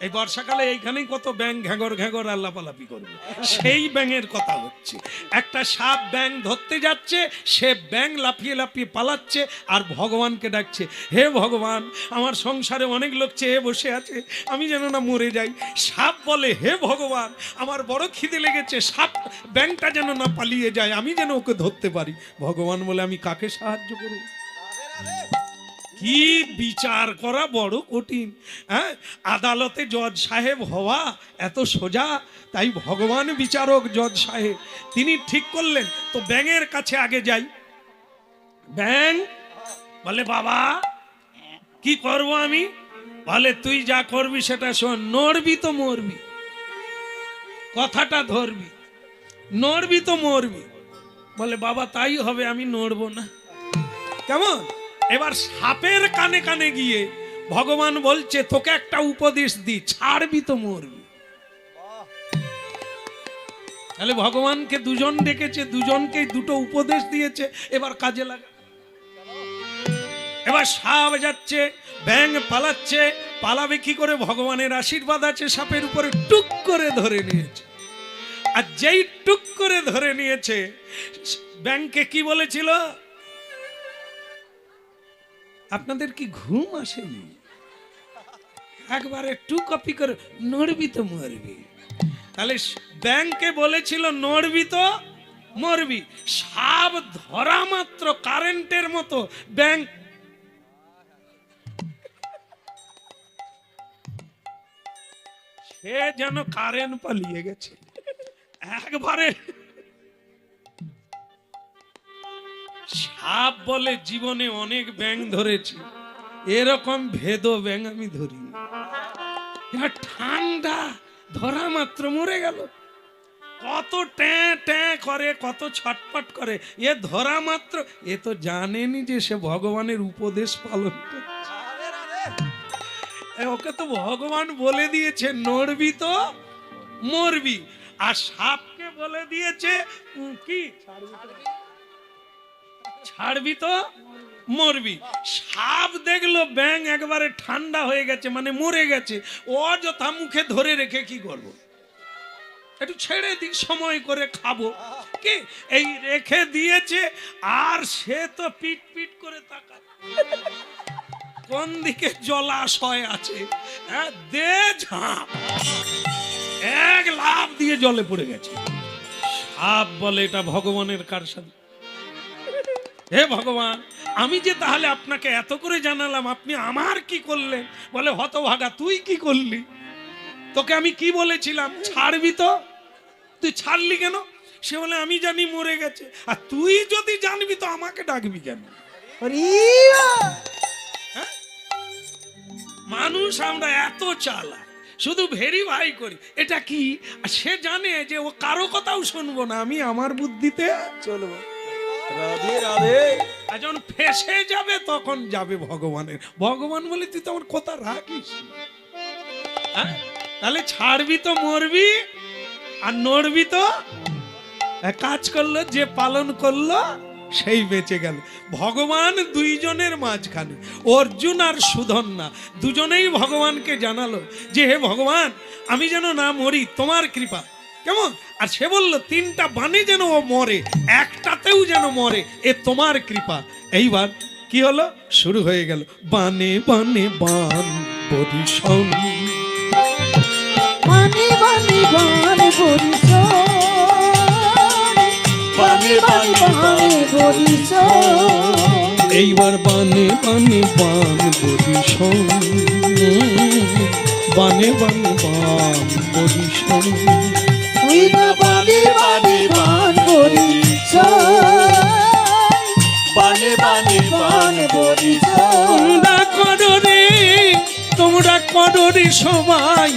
এই বর্ষাকালে এইখানেই কত ব্যাংক ঘ্যাগর ঘ্যাগর আর লাফালাফি করবে, সেই ব্যাঙের কথা হচ্ছে। একটা সাপ ব্যাং ধরতে যাচ্ছে, সে ব্যাং লাফিয়ে লাফিয়ে পালাচ্ছে আর ভগবানকে ডাকছে, হে ভগবান আমার সংসারে অনেক লোক চেয়ে বসে আছে, আমি যেন না মরে যাই। সাপ বলে হে ভগবান আমার বড় খিদে লেগেছে, সাপ ব্যাংটা যেন না পালিয়ে যায়, আমি যেন ওকে ধরতে পারি। ভগবান বলে আমি কাকে সাহায্য করব? কি বিচার করা বড় কঠিন। হ্যাঁ, আদালতে জজ সাহেব হওয়া এত সোজা? তাই ভগবান বিচারক জজ সাহেব, তিনি ঠিক করলেন তো ব্যাঙের কাছে আগে যাই। ব্যাঙ বলে বাবা কি করব আমি? বলে তুই যা করবি সেটা শোন, নড়বি তো মরবি, কথাটা ধরবি, নড়বি তো মরবি। বলে বাবা তাই হবে, আমি নড়বো না। কেমন? এবার সাপের কানে কানে গিয়ে ভগবান বলছে তোকে একটা উপদেশ দি, ছাড়বি তো মরবি। তাহলে ভগবানকে দুজন ডেকেছে, দুজনকেই 2টো উপদেশ দিয়েছে, এবার কাজে লাগা। এবার সাপ যাচ্ছে, ব্যাঙ পালাচ্ছে, পালাবে কি করে? ভগবানের আশীর্বাদ আছে সাপের উপরে, টুক করে ধরে নিয়েছে। আর যেই টুক করে ধরে নিয়েছে, ব্যাঙকে কি বলেছিল? আপনাদের কি ঘুম আসেনি? একবারে টু কপি করে নড়বি তো মরবি। তাহলে ব্যাংকে বলেছিল নড়বি তো মরবি, সাপ ধরা মাত্র কারেন্টের মতো ব্যাংক সে যেন কারেন্ট পালিয়ে গেছে। একবারে সাপ বলে জীবনে অনেক ব্যাঙ ধরেছি, এরকম ভেদ ব্যাঙ আমি ধরি। ঠান্ডা ধরা মাত্র মরে গেল। কত ট্যাঁ ট্যাঁ করে, কত ছটপট করে, এ ধরা মাত্র। এ তো জানেনি যে সে ভগবানের উপদেশ পালন করছে। ওকে তো ভগবান বলে দিয়েছে নড়বি তো মরবি, আর সাপকে বলে দিয়েছে কি ছাড়বি তো মরবি। সাপ দেখলো ব্যাঙ একবারে ঠান্ডা হয়ে গেছে, মানে মরে গেছে, অযথা মুখে ধরে রেখে কি করবো, একটু ছেড়ে দিই সময় করে খাবো, কি এই রেখে দিয়েছে। আর সে তো পিট পিট করে তাকায় কোন দিকে জলাশয় আছে, হ্যাঁ, দে ঝাঁপ, এক লাফ দিয়ে জলে পড়ে গেছে। সাপ বলে এটা ভগবানের কারসাজি। হে ভগবান, আমি যে তাহলে আপনাকে এত করে জানালাম, আপনি আমার কি করলেন? বলে হতভাগা, তুই কি করলি? তোকে আমি কি বলেছিলাম ছাড়বি তো, তুই ছাড়লি কেন? সে বলে আমি জানি মরে গেছে, আর তুই যদি জানবি তো আমাকে ডাকবি কেন? হ্যাঁ? মানুষ আমরা এত চালাক, শুধু ভেরিফাই করি এটা কি, আর সে জানে যে ও কারো কথাও শুনবো না, আমি আমার বুদ্ধিতে চলবো। রাধে রাধে। আর যখন ফেসে যাবে তখন যাবে ভগবানের। ভগবান বলে তুই তো আমার কথা রাখিস, হ্যাঁ? তাহলে ছাড়বি তো মরবি, আর নড়বি তো কাজ করলো, যে পালন করলো সেই বেঁচে গেল। ভগবান দুইজনের মাঝখানে, অর্জুন আর সুধন্যা দুজনেই ভগবানকে জানালো যে হে ভগবান, আমি যেন না মরি, তোমার কৃপা। কেমন? আর সে বলল তিনটা বাণে যেন ও মরে, একটাতেও যেন মরে, এ তোমার কৃপা। এইবার কি হলো, শুরু হয়ে গেল বানে বানে বান বরিশন, বানে বানে বানে বরিশন, বানে বানে বানে বরিশন, এইবার বানে বানে বান বরিশন, বানে বানে বান বরিশন, ওই না বানে বানে বান বরিশন, বানে বানে বান বরিশন। তোমরা করো রে, তোমরা করো রে সবাই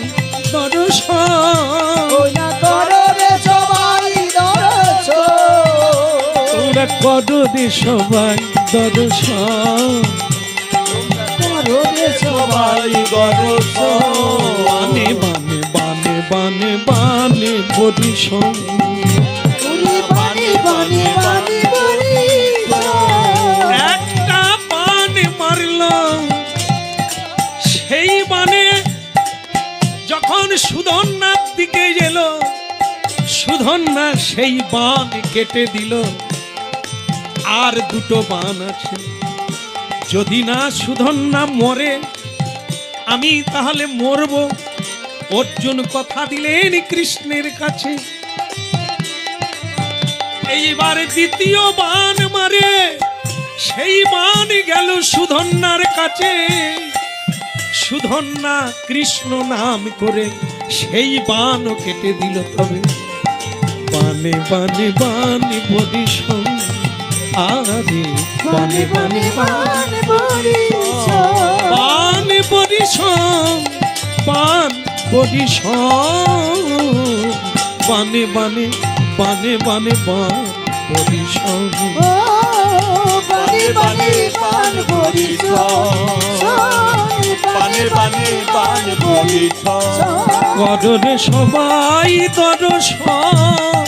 দর্শন, ওই না করো রে সবাই দর্শন, তোমরা করো রে সবাই দর্শন, করো রে সবাই দর্শন। বানে বানে বানে বানে বানে বরিশন, ওরে বানে বানে বানে বরিশন। একটা বান মারল, সেই বানে যখন সুধন্যার দিকে এলো, সুধন্যা সেই বান কেটে দিল। আর দুটো বান আছে, যদি না সুধন্যা মরে আমি তাহলে মরব। অর্জুন কথা দিলেন কৃষ্ণের কাছে। এইবার দ্বিতীয় বান মারে, সেই বান গেল সুধন্যার কাছে। সুধন্যা কৃষ্ণ নাম করে সেই বানও কেটে দিল। তবে বানে বানে বানে বরিশন, আরে বানে বানে বান বরিশন, বান বরিশন, বান বরিশন, বানে বানে বানে বানে বান বরিশন, ও বানে বানে বান বরিশন, বানে বানে বান বরিশন। কররে সবাই দর্শন,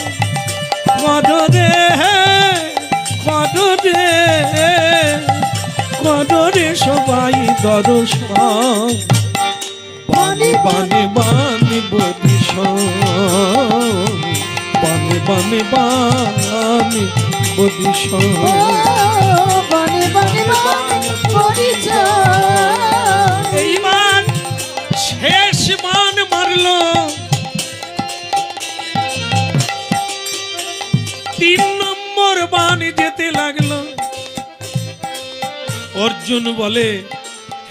কররে কররে কররে সবাই দর্শন, বানে বানে বানে বরিশন, বানে বানে বানে বরিশন। বানে বানে বান বরিশন। এইবার শেষ বান মারল, তিন নম্বর বান যেতে লাগলো। অর্জুন বলে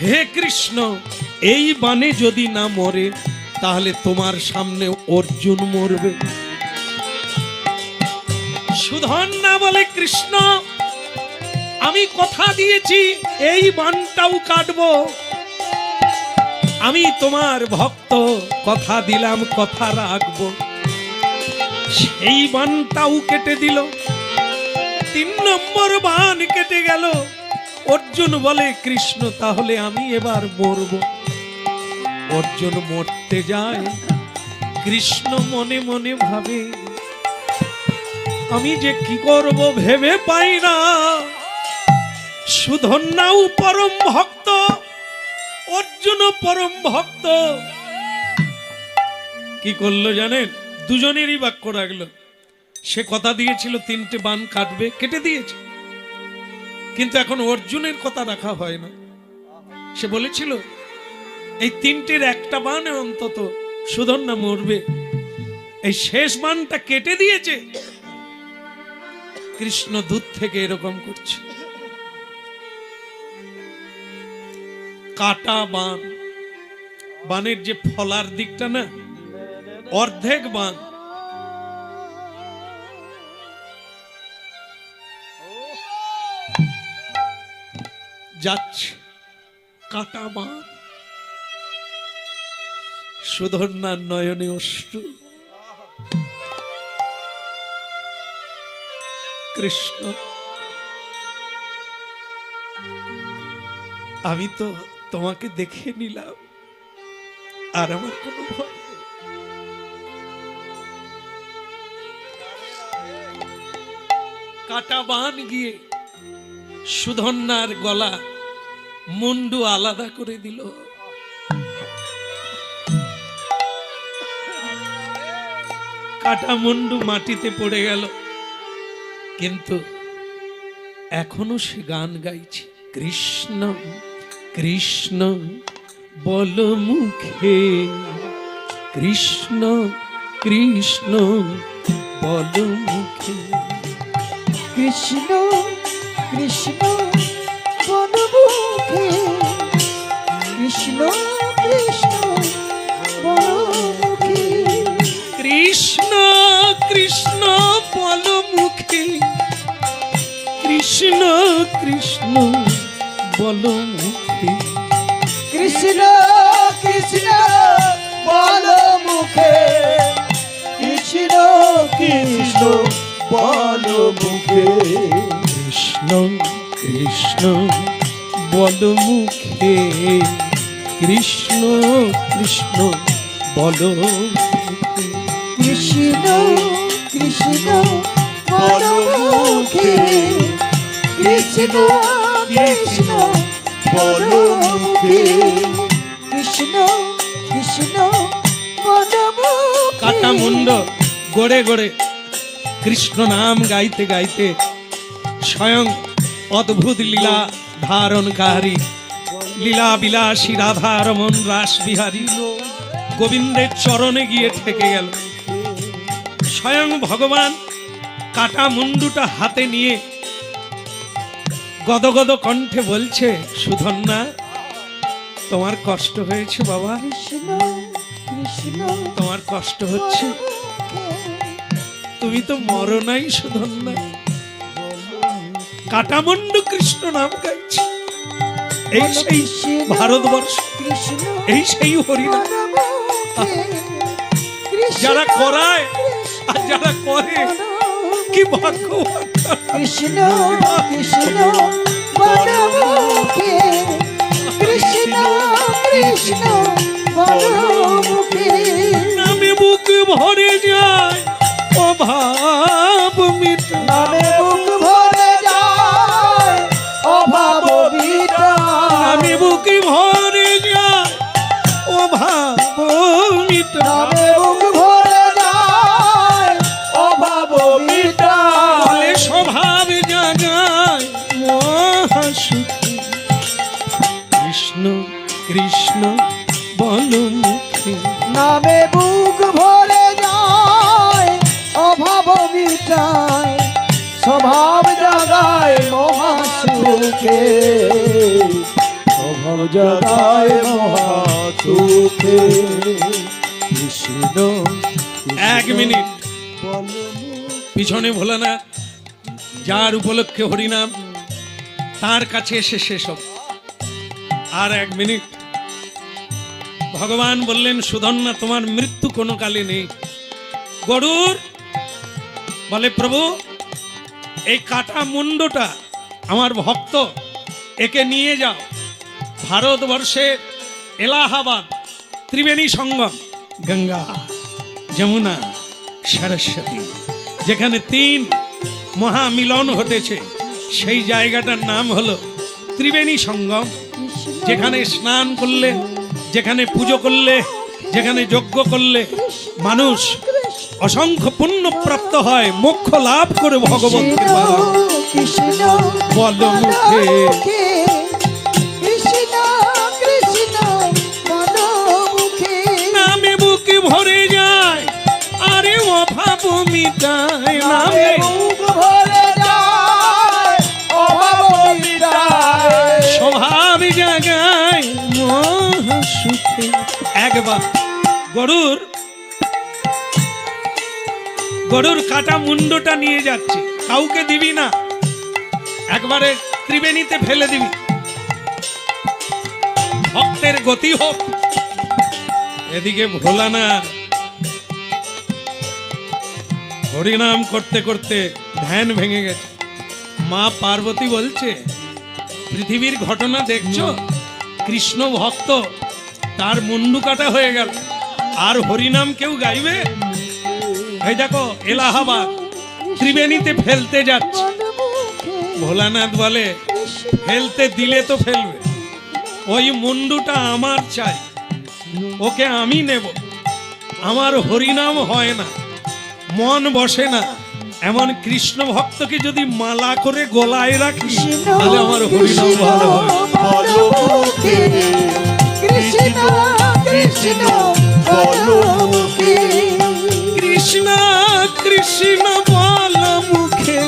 হে কৃষ্ণ, এই বানে যদি না মরে তাহলে তোমার সামনে অর্জুন মরবে। সুধন্যা বলে কৃষ্ণ আমি কথা দিয়েছি এই বানটাও কাটবো, আমি তোমার ভক্ত কথা দিলাম কথা রাখবো। সেই বানটাও কেটে দিল, 3 নম্বর বান কেটে গেল। অর্জুন বলে কৃষ্ণ তাহলে আমি এবার মরব। অর্জুন মরতে যায়, কৃষ্ণ মনে মনে ভাবে আমি যে কি করব ভেবে পাই না। সুধন্যাও পরম ভক্ত, অর্জুনও পরম ভক্ত। কি করলো জানেন? দুজনেরই বাক্য রাখলো। সে কথা দিয়েছিল 3টে বান কাটবে, কেটে দিয়েছে। কিন্তু এখন অর্জুনের কথা রাখা হয় না। সে বলেছিল এই 3টের একটা বানে অন্তত সুধন্যা মরবে, এই শেষ বানটা কেটে দিয়েছে। কৃষ্ণ দূর থেকে এরকম করছে, কাটা বান, বানের যে ফলার দিকটা না, অর্ধেক বান। যাচ্ছে কাটা বান, সুধন্যার নয়নে অশ্রু। কৃষ্ণ আমি তো তোমাকে দেখে নিলাম, আর আমার কোনো ভয় নেই। কাটা বান গিয়ে সুধন্যার গলা মুন্ডু আলাদা করে দিল। কাটা মুন্ডু মাটিতে পড়ে গেল, কিন্তু এখনো সে গান গাইছে, কৃষ্ণ কৃষ্ণ বল মুখে, কৃষ্ণ কৃষ্ণ বল মুখে। কৃষ্ণ কৃষ্ণ বল মুখে, কৃষ্ণ কৃষ্ণ বল মুখে, কৃষ্ণ কৃষ্ণ বল মুখে, কৃষ্ণ কৃষ্ণ বল মুখে। কৃষ্ণ কৃষ্ণ বল মুখে, কৃষ্ণ কৃষ্ণ বল মুখে, কৃষ্ণ কৃষ্ণ বল মুখে, কৃষ্ণ কৃষ্ণ বল মুখে। কৃষ্ণ কৃষ্ণ বল মুখে, কৃষ্ণ কৃষ্ণ বল মুখে, কৃষ্ণ কৃষ্ণ বল মুখে। কাটা মুন্ড গড়ে গড়ে কৃষ্ণ নাম গাইতে গাইতে স্বয়ং অদ্ভুত লীলা ধারণকারী লীলা বিলাসী রাধা রমন রাস বিহারী গোবিন্দের চরণে গিয়ে ঠেকে গেল। স্বয়ং ভগবান কাটা মুন্ডুটা হাতে নিয়ে গদগদ কণ্ঠে বলছে, সুধন্যা তোমার কষ্ট হয়েছে বাবা, কৃষ্ণ কৃষ্ণ তোমার কষ্ট হচ্ছে, তুমি তো মরো নাই সুধন্যা। কাটামুন্ডু কৃষ্ণ নাম গাইছে। এই সেই ভারতবর্ষ, কৃষ্ণ এই সেই হরিনাম। যারা করায় আর যারা করে কি ভাগ্যবান। কৃষ্ণ কৃষ্ণ বল মুখে, কৃষ্ণ কৃষ্ণ বল মুখে। নামে বুক ভরে যায় অভাব মিটা, নামে বুক ভরে যায় অভাব মিটায়, নামে বুক ভরে যায় অভাব মিটা, নামে বুক ভরে যায় অভাব মিটায়, বলে স্বভাব জাগায় মহাসুখী। কৃষ্ণ কৃষ্ণ বল মুখে, নামে বুক ভরে যায় অভাব মিটায়, স্বভাব জাগায় মহাসুখে, স্বভাব জাগায় মহাসুখে। কৃষ্ণ 1 মিনিট পিছনে ভোলানাথ, যার উপলক্ষে হরিনাম, তার কাছে এসে সেসব। আর 1 মিনিট, ভগবান বললেন সুধন্যা তোমার মৃত্যু কোনো কালে নেই। গরুর বলে প্রভু এই কাটা মুন্ডটা আমার ভক্ত, একে নিয়ে যাও ভারতবর্ষের এলাহাবাদ ত্রিবেণী সঙ্গম, গঙ্গা যমুনা সরস্বতী, যেখানে 3 মহামিলন ঘটেছে, সেই জায়গাটার নাম হলো ত্রিবেণী সঙ্গম। যেখানে স্নান করলে, যেখানে পুজো করলে, যেখানে যজ্ঞ করলে মানুষ অসংখ্য পুণ্য প্রাপ্ত হয়, মোক্ষ লাভ করে ভগবত কৃপা কৃষ্ণ বল মুখে। কৃষ্ণ কৃষ্ণ বল মুখে। নামে বুকে ভরে যায়, আরে অভাব মিটায় নামে, বুক ভরে যায়, অভাব মিটায়। স্বভাব জাগায় মহা সুখে। একবার গরুর কাটা মুন্ডটা নিয়ে যাচ্ছে, কাউকে দিবি না, একবারে ত্রিবেণীতে ফেলে দিবি, ভক্তের গতি হোক। এদিকে ভোলানাথ হরিনাম করতে করতে ধ্যান ভেঙে গেছে। মা পার্বতী বলছে পৃথিবীর ঘটনা দেখছো, কৃষ্ণ ভক্ত তার মুন্ডু কাটা হয়ে গেল, আর হরিনাম কেউ গাইবে? এই দেখো এলাহাবাদ ত্রিবেণীতে ফেলতে যাচ্ছে। ভোলানাথ বলে ফেলতে দিলে তো ফেলবে, ওই মুন্ডুটা আমার চাই, ওকে আমি নেব। আমার হরিনাম হয় না, মন বসে না, এমন কৃষ্ণ ভক্তকে যদি মালা করে গলায় রাখি তাহলে আমার হরিনাম ভালো হবে। বল মুখে। কৃষ্ণ কৃষ্ণ বল মুখে। কৃষ্ণ কৃষ্ণ বল মুখে,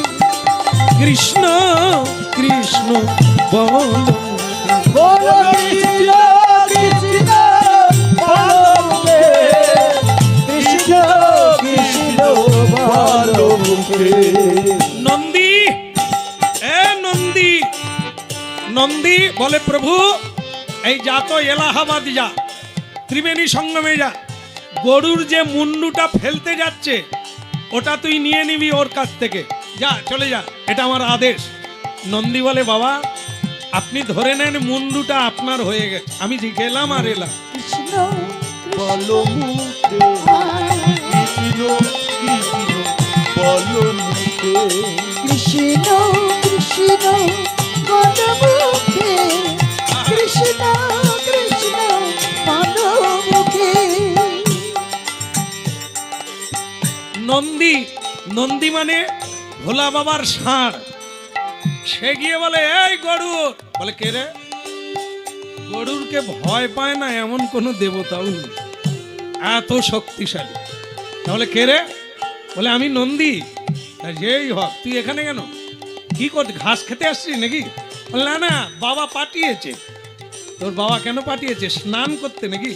কৃষ্ণ কৃষ্ণ বল মুখে। বল কৃষ্ণ কৃষ্ণ বল মুখে। কৃষ্ণ কৃষ্ণ বল মুখে। নন্দী, এ নন্দী, নন্দী বলে প্রভু এই যা তো এলাহাবাদ যা, ত্রিবেণী সঙ্গমে যা, গরুর যে মুন্ডুটা ফেলতে যাচ্ছে ওটা তুই নিয়ে নিবি ওর কাছ থেকে, যা চলে যা, এটা আমার আদেশ। নন্দী বলে বাবা আপনি ধরে নেন মুন্ডুটা আপনার হয়ে গেছে, আমি গেলাম আর এলাম। কৃষ্ণ বল মুখে। কৃষ্ণ কৃষ্ণ বল মুখে। কৃষ্ণ কৃষ্ণ বল মুখে। কৃষ্ণ কৃষ্ণ বল মুখে। নন্দী, নন্দী মানে ভোলা বাবার ষাঁড়, সে গিয়ে বলে এই গরুর, বলে কে রে? গরুরকে ভয় পায় না এমন কোন দেবতাও নেই, এত শক্তিশালী। তাহলে কে রে? বলে আমি নন্দী। তা যেই হোক তুই এখানে কেন, কি করতে, ঘাস খেতে আসছিস নাকি? বলে না না বাবা পাঠিয়েছে। তোর বাবা কেন পাঠিয়েছে, স্নান করতে নাকি?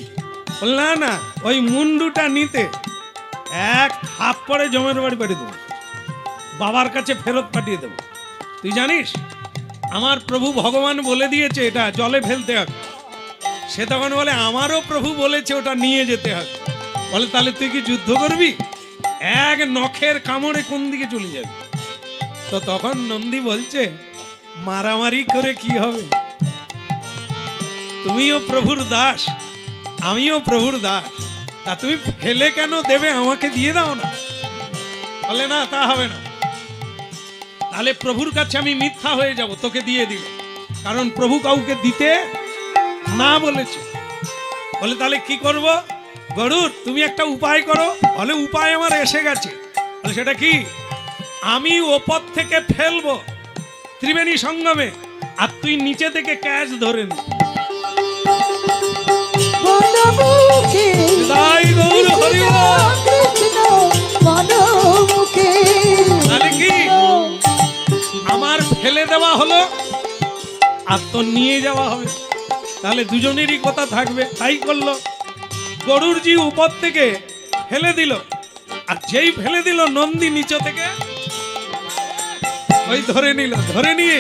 বলে না না ওই মুন্ডুটা নিতে, এক থাপ্পড়ে জমের বাড়ি পাঠিয়ে দেবো, বাবার কাছে ফেরত পাঠিয়ে দেবো। তুই জানিস আমার প্রভু ভগবান বলে দিয়েছে এটা জলে ফেলতে হবে। সে তখন বলে আমারও প্রভু বলেছে ওটা নিয়ে যেতে হবে। বলে তাহলে তুই কি যুদ্ধ করবি? এক নখের কামড়ে কোন দিকে চলে যাবে? তো তখন নন্দী বলছে মারামারি করে কি হবে, তুমিও প্রভুর দাস আমিও প্রভুর দাস, তা তুমি ফেলে কেন দেবে, আমাকে দিয়ে দাও না। বলে না তা হবে না, তাহলে প্রভুর কাছে আমি মিথ্যা হয়ে যাব তোকে দিয়ে দিলে, কারণ প্রভু কাউকে দিতে না বলেছে। বলে তাহলে কি করব? গরুর তুমি একটা উপায় করো। বলে উপায় আমার এসে গেছে। বলে সেটা কি? আমি ওপর থেকে ফেলবো ত্রিবেণী সঙ্গমে, আর তুই নিচে থেকে ক্যাচ ধরে নে। বল মুখে। তাই গৌর হরি বল। কৃষ্ণ বল মুখে। তাহলে কি আমার ফেলে দেওয়া হলো আর তোর নিয়ে যাওয়া হবে, তাহলে দুজনেরই কথা থাকবে। তাই করলো, গরুর জি উপর থেকে ফেলে দিল, আর যেই ফেলে দিল নন্দী নিচে থেকে ওই ধরে নিল, ধরে নিয়ে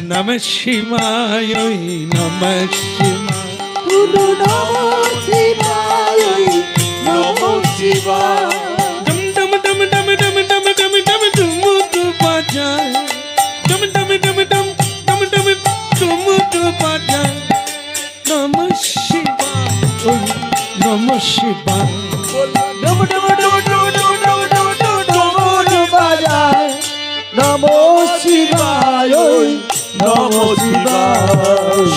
নমঃ শিবায়, ওই নমঃ শিবায়। গুরু নমঃ শিবায়, নমঃ শিবায়। ডম ডম ডম ডম ডম ডম ডম ডম ডুমুক বাজায়, ডম ডম ডম ডম ডম ডম ডুমুক বাজায়। নমঃ শিবায়, ওই নমঃ শিবায়। ডুম ডুম ডুম ডুম ডুম ডুম ডুম ডুম ডুমুর বাজায়। নমঃ শিবায়, ওই নমঃ শিবায়।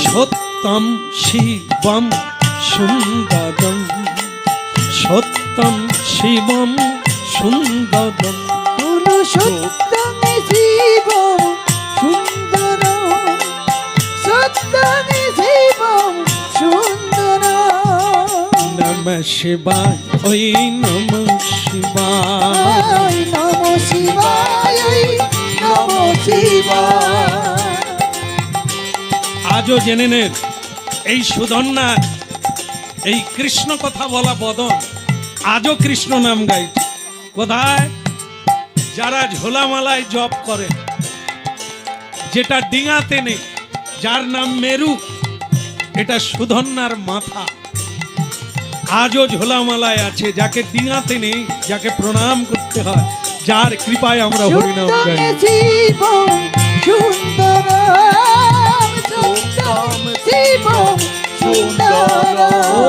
সত্যম শিবম সুন্দরম, সত্যম শিবম সুন্দরম। গুরু সত্যং শিবং সুন্দরম, সত্যং শিবং সুন্দরম। নমঃ শিবায়, ওই নমঃ শিবায়। নমঃ শিবায়, নমঃ শিবায়। আজও জেনে নেন, এই সুধন্যা, এই কৃষ্ণ কথা বলা বদন আজও কৃষ্ণ নাম গাইছে। কোথায়? যারা ঝোলামালায় জপ করে, যেটা ডিঙাতে নেই, যার নাম মেরু, এটা সুধন্যার মাথা। আজও ঝোলামালায় আছে, যাকে ডিঙাতে নেই, যাকে প্রণাম করতে হয়, যার কৃপায় আমরা হরিনাম গাই। সত্যং শিবং সুন্দরম, সত্যং শিবং সুন্দরম।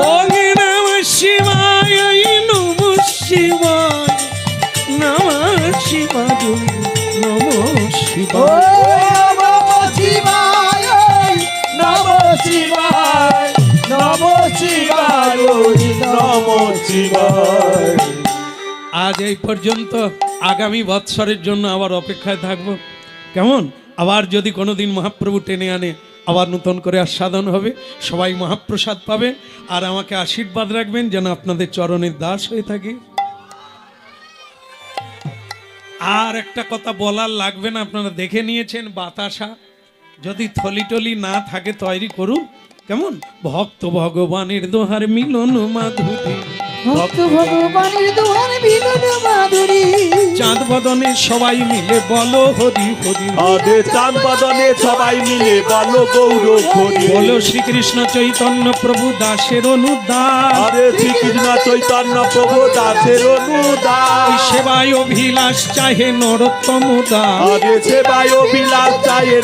ওম নমঃ শিবায়, নমঃ শিবায়, নমঃ শিবায়, নমঃ শিবায়। নমঃ শিবায়, নমঃ শিবায়, নমঃ শিবায়, নমঃ শিবায়। আজ এই পর্যন্ত, আগামী বৎসরের জন্য আবার অপেক্ষায় থাকবো। কেমন? আবার যদি কোনোদিন মহাপ্রভু টেনে আনে, আবার নতুন করে আস্বাদন হবে, সবাই মহাপ্রসাদ পাবেন। আর আমাকে আশীর্বাদ রাখবেন যেন আপনাদের চরণের দাস হয়ে থাকি। আর একটা কথা বলার লাগবে না, আপনারা দেখে নিয়েছেন বাতাসা। যদি থলি টলি না থাকে তৈরি করুন। কেমন? ভক্ত ভগবানের দোহার মিলন মাধুরী, ভক্ত ভগবানের দোহার মিলন মাধুরী। চাঁদ বদনে সবাই মিলে বলো হরি হরি, আরে চাঁদ বদনে সবাই মিলে বলো গৌর হরি। বলো শ্রীকৃষ্ণ চৈতন্য প্রভু দাসের অনুদান, আরে শ্রীকৃষ্ণ চৈতন্য প্রভু দাসের অনুদান। ওই সেবায় অভিলাষ চাহে নরোত্তম দাস। আরে সেবায় অভিলাষ চাহে